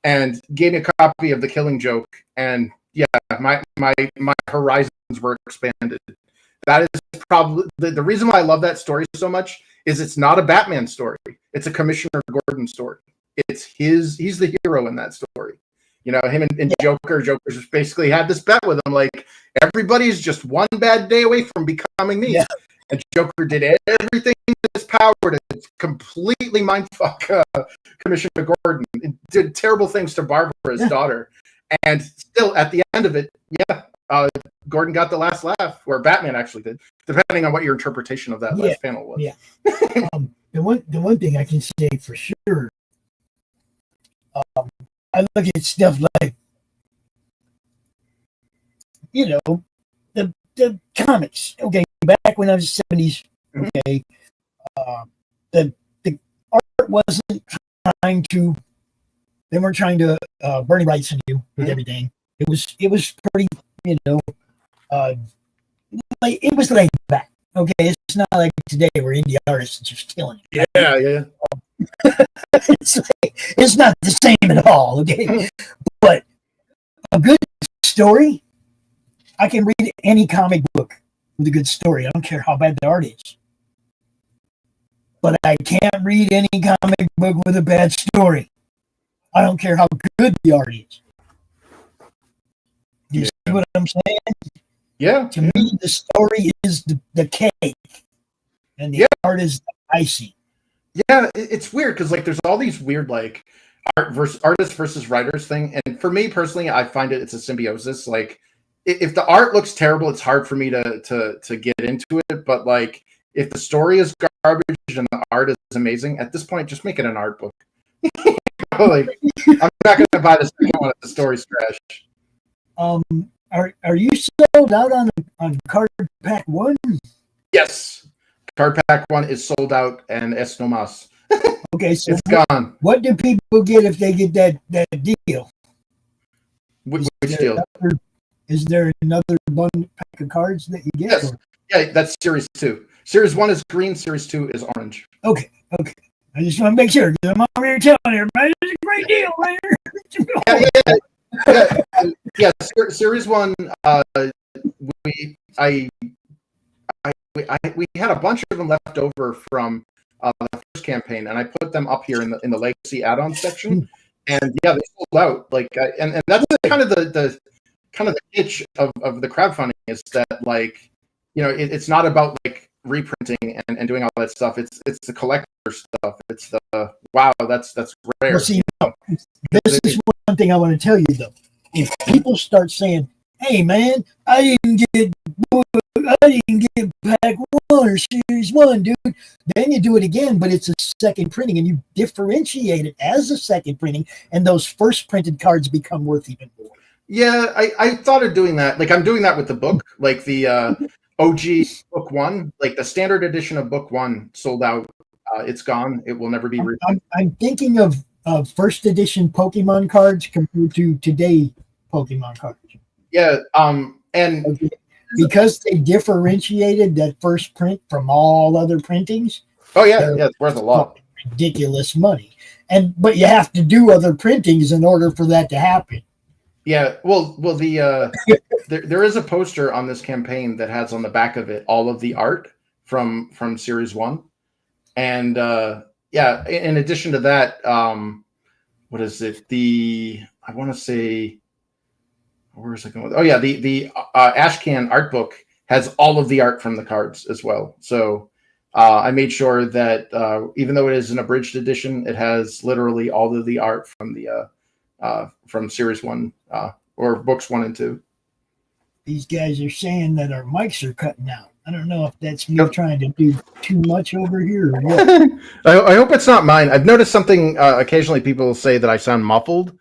And gave me a copy of The Killing Joke, and yeah, my horizons were expanded. That is probably the reason why I love that story so much. Is it's not a Batman story; it's a Commissioner Gordon story. He's the hero in that story. You know, him and Joker just basically had this bet with him, like, everybody's just one bad day away from becoming me. Yeah. And Joker did everything in his power to completely mindfuck Commissioner Gordon. It did terrible things to Barbara, his daughter. And still, at the end of it, Gordon got the last laugh, or Batman actually did, depending on what your interpretation of that last panel was. Yeah. The one thing I can say for sure, I look at stuff like, you know, the comics. Okay, back when I was 70s, okay, the art wasn't trying to. They weren't trying to Bernie Wrightson you with everything. It was pretty, you know, like it was laid back. Okay, it's not like today where indie artists are just killing it. Yeah. It's not the same at all, okay? But a good story, I can read any comic book with a good story. I don't care how bad the art is. But I can't read any comic book with a bad story. I don't care how good the art is. Do you see what I'm saying? Yeah. To me, the story is the cake, and the art is the icing. Yeah, it's weird because like there's all these weird like artist versus writers thing, and for me personally, I find it's a symbiosis. Like if the art looks terrible, it's hard for me to get into it. But like if the story is garbage and the art is amazing, at this point, just make it an art book. Like I'm not going to buy the second one if the story's trash. Are you sold out on Card Pack 1? Yes. Card Pack 1 is sold out and es no mas. Okay, so it's gone. What do people get if they get that deal? Which deal? Is there another pack of cards that you get? Yes. Or? Yeah, that's Series 2. Series 1 is green, Series 2 is orange. Okay. I just want to make sure because I'm over here telling everybody it's a great deal right here. Yeah. Series 1, we had a bunch of them left over from the first campaign, and I put them up here in the legacy add-on section. And yeah, they sold out. Like, and that's kind of the itch of the crowdfunding is that like, you know, it's not about like reprinting and doing all that stuff. It's the collector stuff. It's the wow, that's rare. Well, see, this is one thing I want to tell you though. If people start saying, "Hey man, I didn't get pack 1 or Series 1, dude," then you do it again, but it's a second printing, and you differentiate it as a second printing, and those first printed cards become worth even more. Yeah, I thought of doing that. Like I'm doing that with the book, like the OG book 1, like the standard edition of book 1 sold out. It's gone. It will never be reprinted. I'm thinking of first edition Pokemon cards compared to today Pokemon cards. Yeah, and because they differentiated that first print from all other printings. Oh yeah, it's worth a lot. Ridiculous money, but you have to do other printings in order for that to happen. Yeah, well, the there is a poster on this campaign that has on the back of it all of the art from Series 1, and yeah, in addition to that, what is it? I want to say, where is it going? Oh yeah, the Ashcan art book has all of the art from the cards as well. So I made sure that even though it is an abridged edition, it has literally all of the art from the from Series 1 or books 1 and 2. These guys are saying that our mics are cutting out. I don't know if that's me trying to do too much over here or what. I hope it's not mine. I've noticed something. Occasionally, people say that I sound muffled,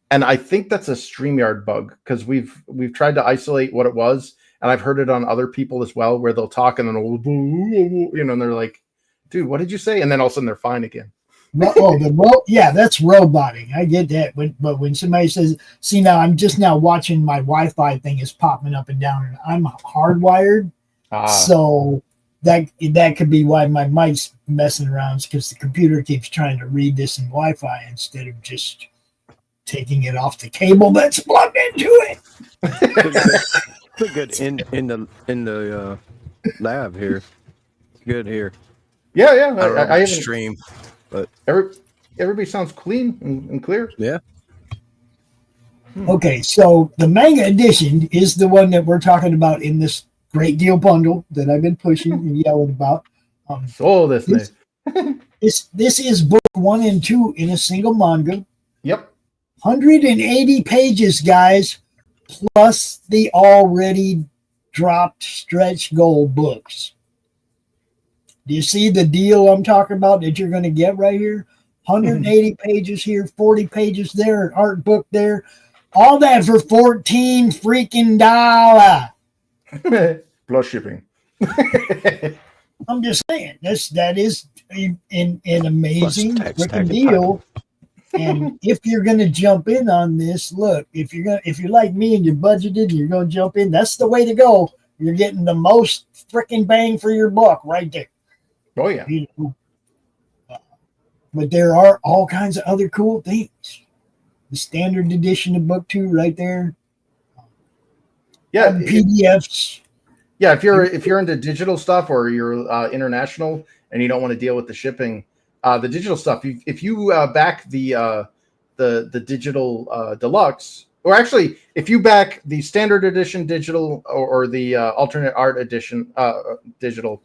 and I think that's a StreamYard bug because we've tried to isolate what it was, and I've heard it on other people as well, where they'll talk and then and they're like, "Dude, what did you say?" And then all of a sudden they're fine again. Yeah, that's roboting. I get that. But when somebody says, "See, now I'm just now watching my Wi-Fi thing is popping up and down, and I'm hardwired." So that could be why my mic's messing around, because the computer keeps trying to read this in Wi-Fi instead of just taking it off the cable that's plugged into it. Look good in the lab here. Good here. Yeah. I haven't stream, but everybody sounds clean and clear. Yeah. Okay, so the manga edition is the one that we're talking about in this great deal bundle that I've been pushing and yelling about. This is book 1 and 2 in a single manga. Yep. 180 pages, guys, plus the already dropped stretch goal books. Do you see the deal I'm talking about that you're going to get right here? 180 pages here, 40 pages there, an art book there. All that for $14 freaking dollars. Plus shipping. I'm just saying that is an amazing freaking deal. And if you're going to jump in on this, look, if you're like me and you're budgeted and you're going to jump in, that's the way to go. You're getting the most freaking bang for your buck right there. Oh yeah. But there are all kinds of other cool things. The standard edition of book 2 right there. Yeah. PDFs. Yeah, if you're into digital stuff or you're international and you don't want to deal with the shipping, the digital stuff. If you back the digital deluxe, or actually, if you back the standard edition digital or the alternate art edition digital,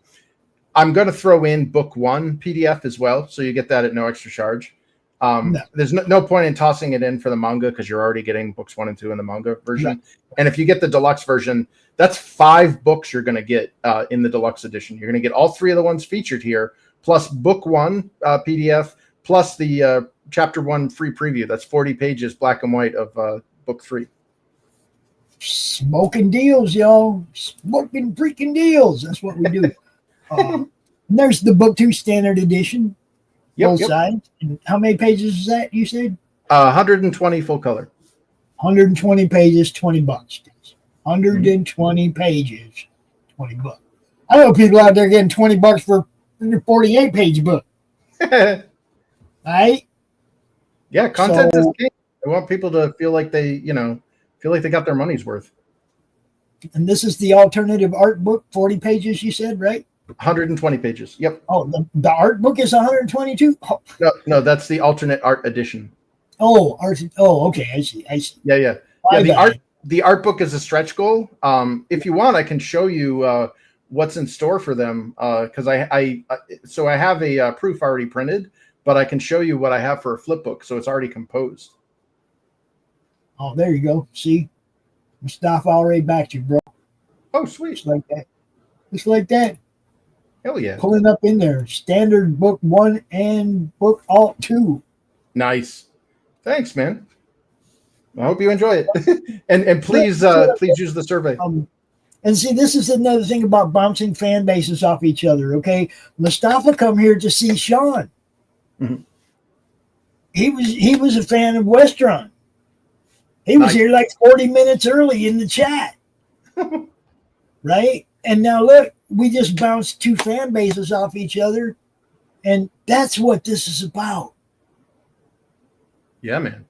I'm going to throw in book 1 PDF as well, so you get that at no extra charge. No. There's no point in tossing it in for the manga because you're already getting books 1 and 2 in the manga version. Right. And if you get the deluxe version, that's 5 books you're going to get in the deluxe edition. You're going to get all 3 of the ones featured here, plus book 1 PDF, plus the chapter 1 free preview. That's 40 pages, black and white, of book 3. Smoking deals, y'all. Smoking freaking deals. That's what we do. There's the book 2 standard edition. Both sides. And how many pages is that, you said? 120 full color. 120 pages, $20. 120 pages, $20. I know people out there getting $20 for a 48-page book. Right? Yeah, content is king. I want people to feel like they got their money's worth. And this is the alternative art book, 40 pages, you said, right? 120 pages. Yep. Oh, the art book is 122? Oh. No, that's the alternate art edition. Oh, okay. I see. Yeah. The art book is a stretch goal. If you want, I can show you what's in store for them because I have a proof already printed, but I can show you what I have for a flip book, so it's already composed. Oh, there you go. See, Mustafa already backed you, bro. Oh, sweet. Just like that. Just like that. Hell yeah. Pulling up in there. Standard book 1 and book alt 2. Nice. Thanks, man. I hope you enjoy it. and please use the survey. And see, this is another thing about bouncing fan bases off each other, okay? Mustafa come here to see Shawn. Mm-hmm. He was a fan of Westron. He was here like 40 minutes early in the chat. Right? And now look, we just bounced 2 fan bases off each other. And that's what this is about. Yeah, man.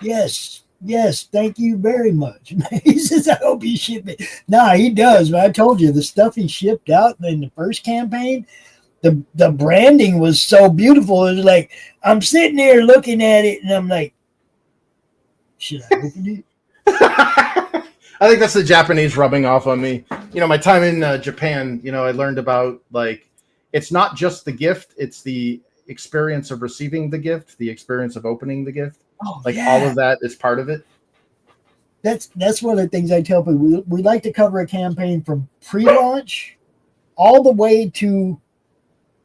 Yes. Thank you very much. He says, I hope you ship it. Nah, he does. But I told you, the stuff he shipped out in the first campaign, the branding was so beautiful. It was like, I'm sitting there looking at it, and I'm like, should I open it? I think that's the Japanese rubbing off on me. My time in Japan, I learned about, like, it's not just the gift, it's the experience of receiving the gift, the experience of opening the gift. Oh, all of that is part of it. That's one of the things I tell people. We like to cover a campaign from pre-launch all the way to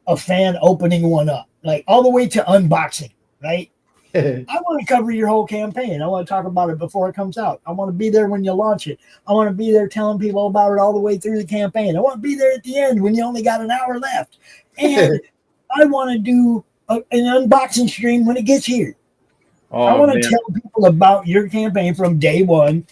a fan opening one up, like all the way to unboxing, right? I want to cover your whole campaign. I want to talk about it before it comes out. I want to be there when you launch it. I want to be there telling people about it all the way through the campaign. I want to be there at the end when you only got an hour left. And I want to do an unboxing stream when it gets here. Oh, I want to tell people about your campaign from day one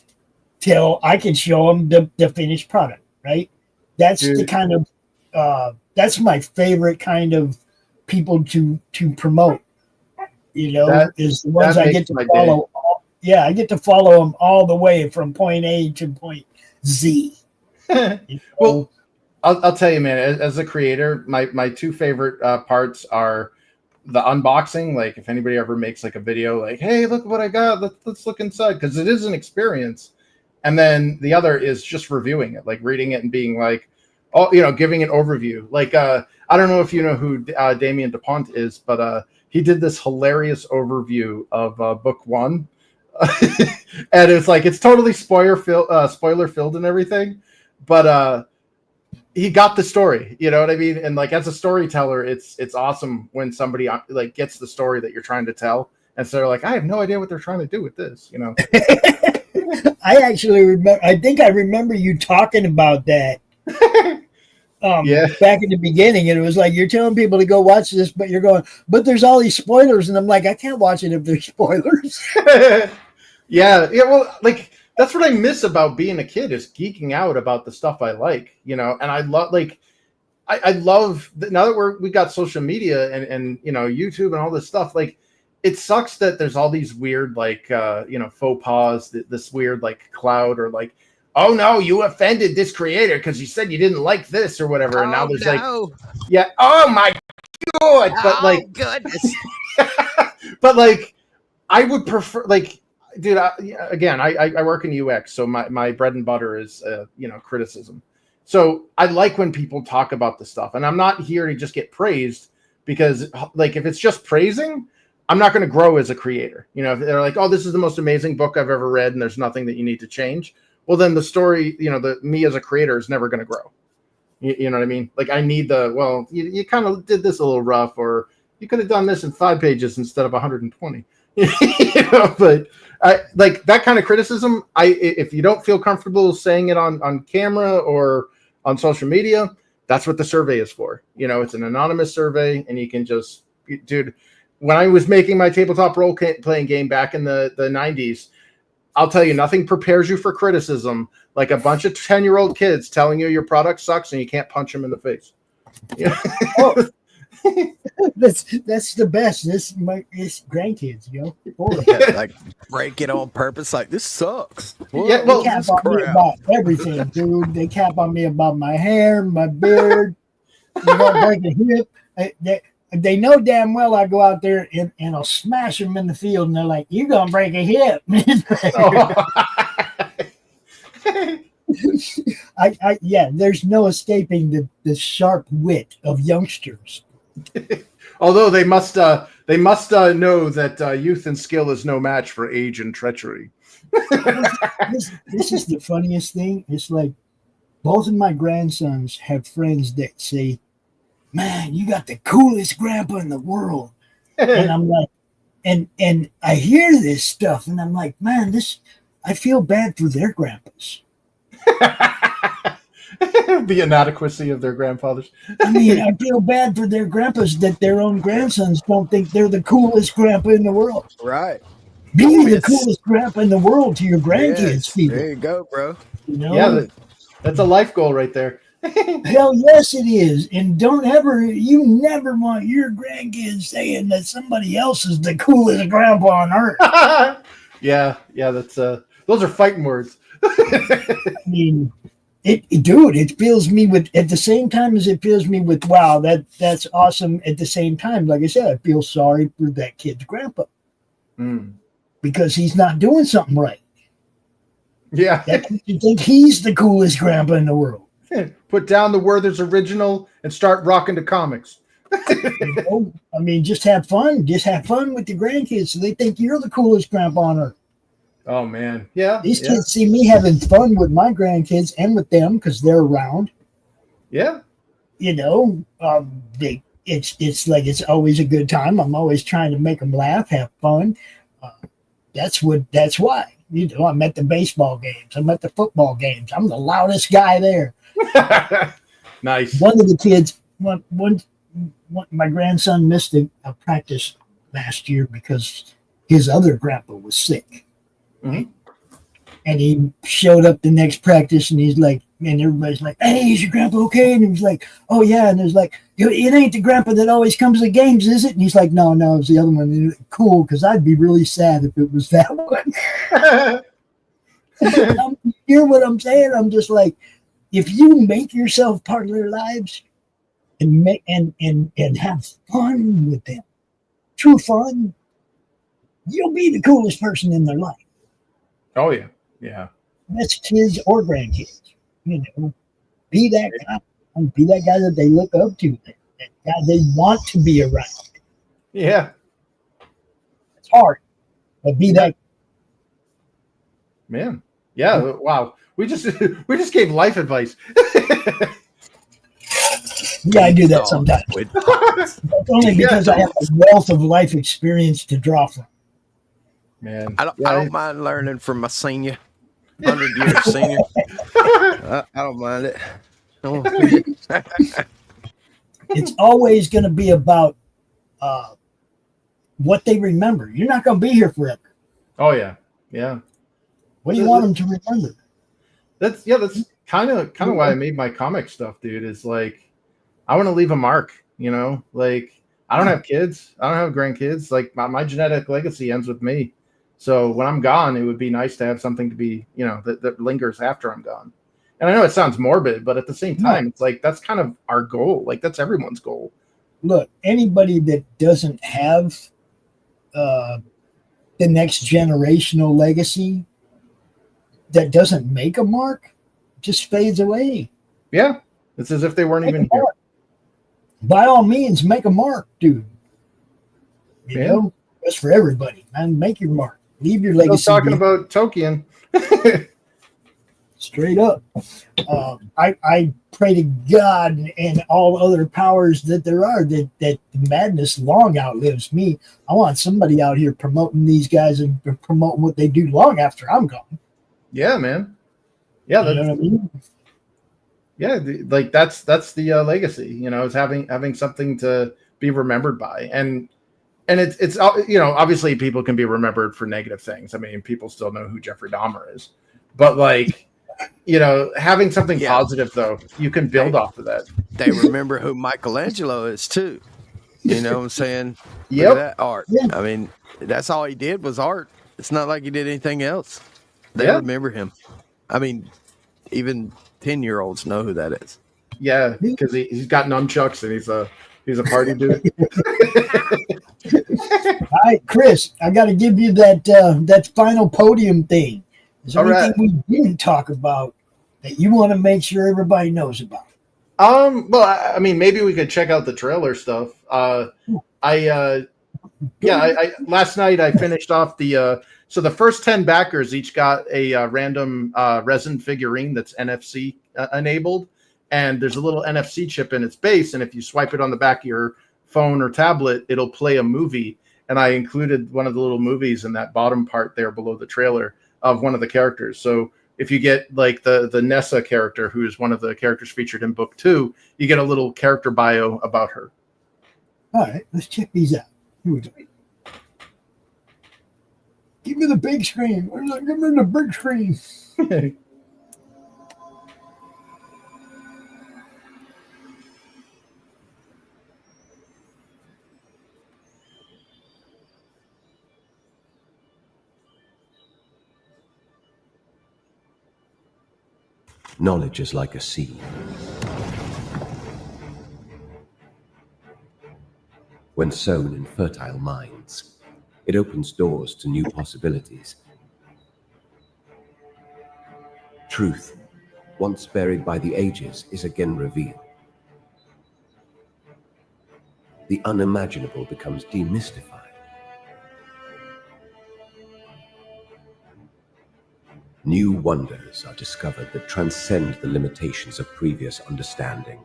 till I can show them the finished product, right? That's the kind of, that's my favorite kind of people to promote. Is the ones I get to follow. I get to follow them all the way from point A to point Z. Well, I'll tell you, man, as a creator, my 2 favorite parts are the unboxing. Like, if anybody ever makes like a video, like, hey, look what I got. Let's look inside, because it is an experience. And then the other is just reviewing it, like reading it and being like, giving an overview. Like, I don't know if you know who Damien DuPont is, but he did this hilarious overview of book 1. And it's like, it's totally spoiler filled and everything. But he got the story, you know what I mean? And like, as a storyteller, it's awesome when somebody like gets the story that you're trying to tell. And so they're like, I have no idea what they're trying to do with this, I actually remember, I think I remember you talking about that. Back in the beginning, and it was like, you're telling people to go watch this, but you're going, but there's all these spoilers, and I'm like, I can't watch it if there's spoilers. yeah, well, like, that's what I miss about being a kid, is geeking out about the stuff I like, and I love, like, I love now that we got social media and YouTube and all this stuff. Like, it sucks that there's all these weird, like, faux pas, this weird, like, cloud, or like oh no, you offended this creator because you said you didn't like this or whatever. And now there's like, yeah, oh my God. But like, goodness. but like, I would prefer, like, dude, I work in UX, so my bread and butter is, criticism. So I like when people talk about the stuff, and I'm not here to just get praised because, like, if it's just praising, I'm not going to grow as a creator. If they're like, oh, this is the most amazing book I've ever read, and there's nothing that you need to change. Well, then the story, me as a creator is never going to grow. You know what I mean? Like, I need you kind of did this a little rough, or you could have done this in 5 pages instead of 120. But I like that kind of criticism. If you don't feel comfortable saying it on camera or on social media, that's what the survey is for. It's an anonymous survey, and you can just, dude. When I was making my tabletop role-playing game back in the 90s, I'll tell you, nothing prepares you for criticism like a bunch of 10-year-old kids telling you your product sucks and you can't punch them in the face. Oh, that's the best. It's grandkids, Like break it on purpose. Like, this sucks. Well, they cap on me about everything, dude. They cap on me about my hair, my beard. They're gonna break a hip. They know damn well I go out there and I'll smash them in the field, and they're like, "You're gonna break a hip." There's no escaping the sharp wit of youngsters. Although they must know that youth and skill is no match for age and treachery. This is the funniest thing. It's like both of my grandsons have friends that say, "Man, you got the coolest grandpa in the world." And I'm like, and I hear this stuff, and I'm like, man, I feel bad for their grandpas. The inadequacy of their grandfathers. I mean, I feel bad for their grandpas that their own grandsons don't think they're the coolest grandpa in the world. Right. Be the coolest grandpa in the world to your grandkids, people. There you go, bro. Yeah, that's a life goal right there. Hell yes, it is. And you never want your grandkids saying that somebody else is the coolest grandpa on earth. Yeah, that's those are fighting words. I mean, it fills me with, at the same time as it fills me with, wow, that's awesome. At the same time, like I said, I feel sorry for that kid's grandpa because he's not doing something right. Yeah, you think he's the coolest grandpa in the world. Put down the Werther's original and start rocking the comics. I mean, just have fun. Just have fun with the grandkids so they think you're the coolest grandpa on earth. Oh, man. Yeah. These kids see me having fun with my grandkids and with them because they're around. Yeah. It's like it's always a good time. I'm always trying to make them laugh, have fun. That's why. I'm at the baseball games. I'm at the football games. I'm the loudest guy there. Nice. One of the kids, my grandson missed a practice last year because his other grandpa was sick. Mm-hmm. And he showed up the next practice, and he's like, and everybody's like, "Hey, is your grandpa okay?" And he was like, "Oh yeah." And there's like, "It ain't the grandpa that always comes to games, is it?" And he's like, "No, it's the other one." And cool, because I'd be really sad if it was that one. You hear what I'm saying? I'm just like, if you make yourself part of their lives and have fun with them, true fun, you'll be the coolest person in their life. Oh yeah, yeah. That's kids or grandkids. Be that guy. Be that guy that they look up to. That guy they want to be around. Yeah. It's hard, but be that. Man. Yeah. Wow. We just gave life advice. Yeah, I do that sometimes. But only because I have a wealth of life experience to draw from. Man, I don't mind learning from my senior, 100-year senior. I don't mind it. It's always going to be about what they remember. You're not going to be here forever. Oh yeah, yeah. What do you want them to remember? That's kind of why I made my comic stuff, dude. Is like, I want to leave a mark. Like, I don't have kids. I don't have grandkids. Like, my genetic legacy ends with me. So when I'm gone, it would be nice to have something to be, that lingers after I'm gone. And I know it sounds morbid, but at the same time, it's like that's kind of our goal. Like that's everyone's goal. Look, anybody that doesn't have the next generational legacy, that doesn't make a mark, just fades away. Yeah, it's as if they weren't even here. By all means, make a mark, dude. You know, that's for everybody, man. Make your mark. Leave your legacy. Still talking about Tolkien. Straight up. I pray to God and all other powers that there are that the madness long outlives me. I want somebody out here promoting these guys and promoting what they do long after I'm gone. Yeah, man. Yeah, you know what I mean? Yeah, like that's the legacy. Is having something to be remembered by, and it's obviously people can be remembered for negative things. I mean, people still know who Jeffrey Dahmer is, but like. Having something positive though, you can build off of that. They remember who Michelangelo is too. You know what I'm saying? Yep. Look at that art. Yeah. I mean, that's all he did was art. It's not like he did anything else. They remember him. I mean, even 10-year-olds know who that is. Yeah, because he's got nunchucks and he's a party dude. All right, Chris, I got to give you that final podium thing. Is there anything we didn't talk about that you want to make sure everybody knows about? Well, I mean, maybe we could check out the trailer stuff. I last night I finished off so the first 10 backers each got a random resin figurine that's NFC enabled, and there's a little NFC chip in its base, and if you swipe it on the back of your phone or tablet, it'll play a movie. And I included one of the little movies in that bottom part there below the trailer of one of the characters. So if you get like the Nessa character, who is one of the characters featured in book 2, you get a little character bio about her. All right, let's check these out. Here we go. Give me the big screen. Give me the big screen. Knowledge is like a seed. When sown in fertile minds, it opens doors to new possibilities. Truth, once buried by the ages, is again revealed. The unimaginable becomes demystified. New wonders are discovered that transcend the limitations of previous understanding.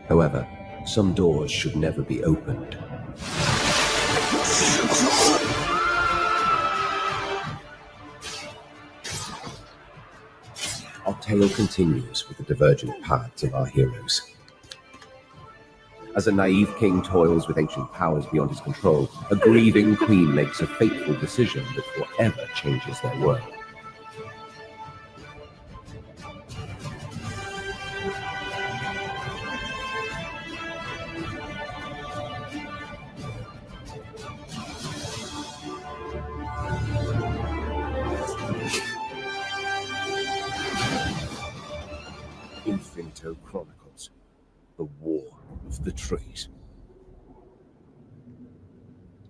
However, some doors should never be opened. Our tale continues with the divergent paths of our heroes. As a naive king toils with ancient powers beyond his control, a grieving queen makes a fateful decision that forever changes their world. Infinito Chronicles, the War of the Trees.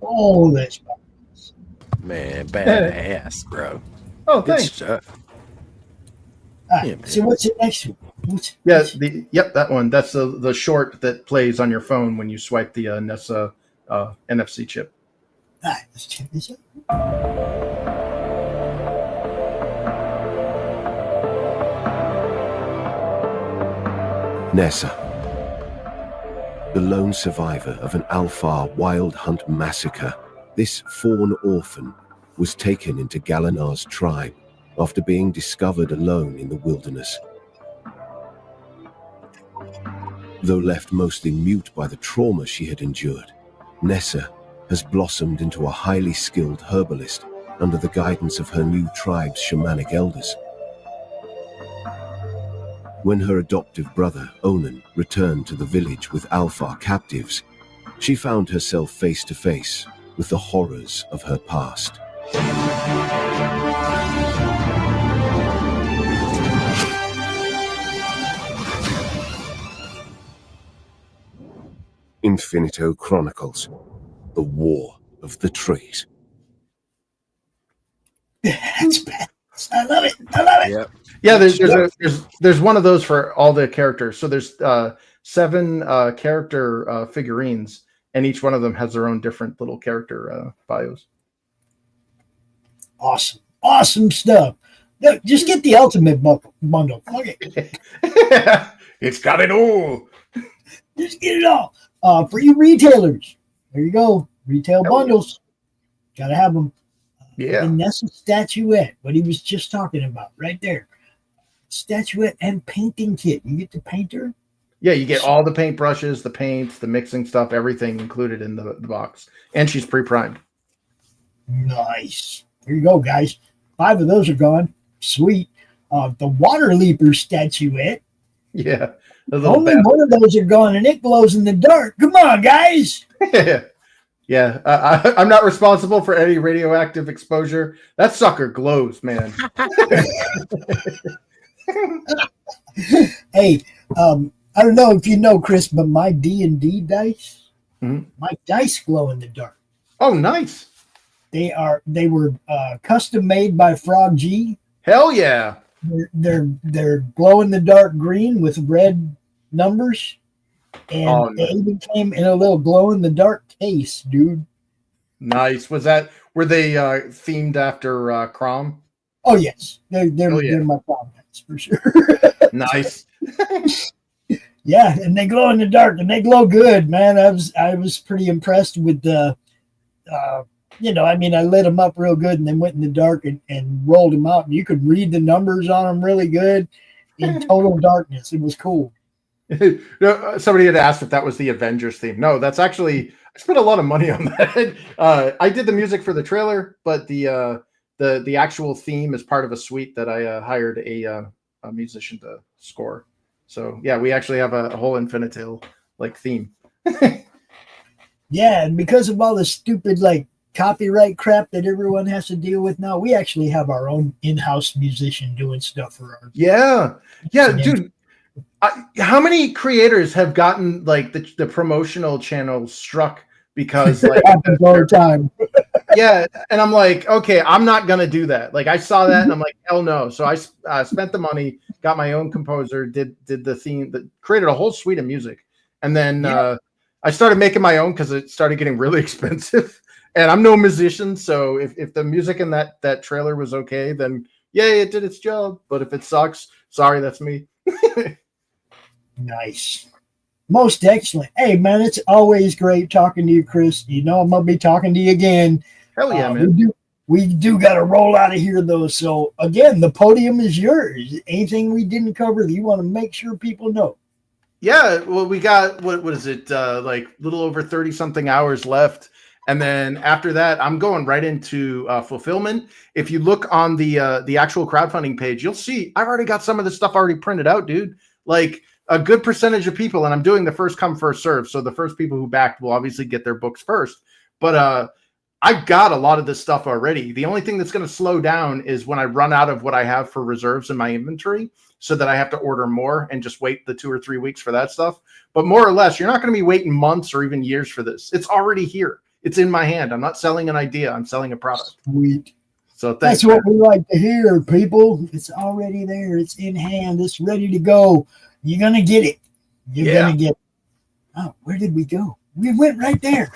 Oh, that's man, badass, bro. Oh, good thanks. stuff. Yeah, so what's the next one? That one. That's the short that plays on your phone when you swipe the Nessa NFC chip. All right, let's check this out. Nessa, the lone survivor of an Alfar wild hunt massacre, this fawn orphan was taken into Galenar's tribe after being discovered alone in the wilderness. Though left mostly mute by the trauma she had endured, Nessa has blossomed into a highly skilled herbalist under the guidance of her new tribe's shamanic elders. When her adoptive brother, Onan, returned to the village with Alfar captives, she found herself face to face with the horrors of her past. Infinito Chronicles, the War of the Trees. That's bad. I love it. I love it. Yep. Yeah, there's one of those for all the characters. So there's 7 character figurines, and each one of them has their own different little character bios. Awesome stuff. Look, just get the ultimate bundle. Okay. It's got it all. Just get it all. For you retailers, there you go. Retail bundles. Gotta have them. Yeah. Vanessa statuette, what he was just talking about, right there. Statuette and painting kit. You get the painter. Yeah, you get all the paint brushes, the paints, the mixing stuff, everything included in the box. And she's pre-primed. Nice. There you go, guys. 5 of those are gone. Sweet. The water leaper statuette. Yeah. Only one of those are gone, and it glows in the dark. Come on, guys. Yeah, I'm not responsible for any radioactive exposure. That sucker glows, man. Hey, I don't know if you know, Chris, but my D&D dice, my dice glow in the dark. Oh, nice. They were custom made by Frog G. Hell yeah. They're glow in the dark green with red numbers. And they even came in a little glow in the dark case, dude. Nice. Were they themed after Crom? Oh yes, they're my Crom dice for sure. Nice. Yeah, and they glow in the dark, and they glow good, man. I was pretty impressed with the, I lit them up real good, and then went in the dark and rolled them out, and you could read the numbers on them really good in total darkness. It was cool. Somebody had asked if that was the Avengers theme. No, that's actually, I spent a lot of money on that. I did the music for the trailer, but the actual theme is part of a suite that I hired a musician to score. So yeah, we actually have a whole Infinitil like theme. Yeah, and because of all the stupid copyright crap that everyone has to deal with now, we actually have our own in-house musician doing stuff for our. Yeah, dude. How many creators have gotten the promotional channel struck because happens all the time? Yeah, and I'm like, okay, I'm not gonna do that. I saw that and I'm like, hell no. So I spent the money, got my own composer, did the theme, that created a whole suite of music, and then I started making my own because it started getting really expensive. And I'm no musician, so if the music in that trailer was okay, then yay, it did its job. But if it sucks, sorry, that's me. Nice. Most excellent. Hey, man, it's always great talking to you, Chris. You know I'm going to be talking to you again. Hell yeah, man. We do got to roll out of here, though. So, again, the podium is yours. Anything we didn't cover that you want to make sure people know? Yeah, well, we got, what is it, little over 30-something hours left. And then after that, I'm going right into fulfillment. If you look on the actual crowdfunding page, you'll see I've already got some of the stuff already printed out, dude. A good percentage of people, and I'm doing the first come, first serve. So the first people who backed will obviously get their books first. But I've got a lot of this stuff already. The only thing that's going to slow down is when I run out of what I have for reserves in my inventory, so that I have to order more and just wait the 2 or 3 weeks for that stuff. But more or less, you're not going to be waiting months or even years for this. It's already here. It's in my hand. I'm not selling an idea. I'm selling a product. Sweet. So thanks. That's what we like to hear, people. It's already there. It's in hand. It's ready to go. You're going to get it. You're going to get it. Oh, where did we go? We went right there.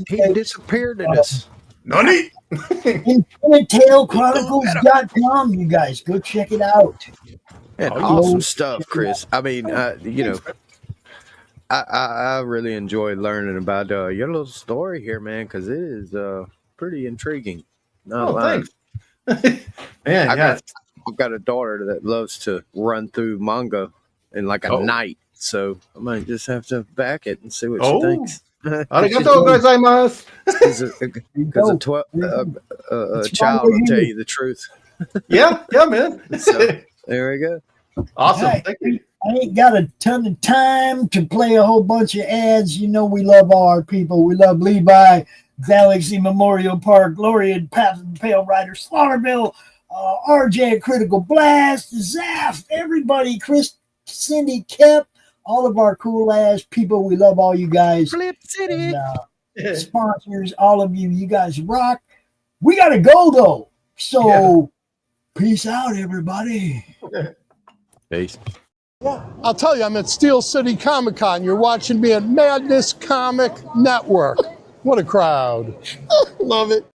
He disappeared in us. Nani? InfiniteTaleChronicles.com, you guys. Go check it out. And awesome stuff, Chris. I mean, I really enjoy learning about your little story here, man, because it is pretty intriguing. Thanks. Man, I've got a daughter that loves to run through manga in a night, so I might just have to back it and see what she thinks. Arigatou gozaimasu. Because a child will tell you the truth. Yeah, man. So there we go. Awesome. Thank you. I ain't got a ton of time to play a whole bunch of ads. You know we love all our people. We love Levi, Galaxy Memorial Park, Gloria and Patton, Pale Rider, Slaughterville, RJ Critical Blast, Zaf, everybody, Chris, Cindy, Kep, all of our cool ass people. We love all you guys. Flip City. And, sponsors, all of you. You guys rock. We got to go, though. So, peace out, everybody. Peace. I'll tell you, I'm at Steel City Comic Con. You're watching me at Madness Comic Network. What a crowd. Love it.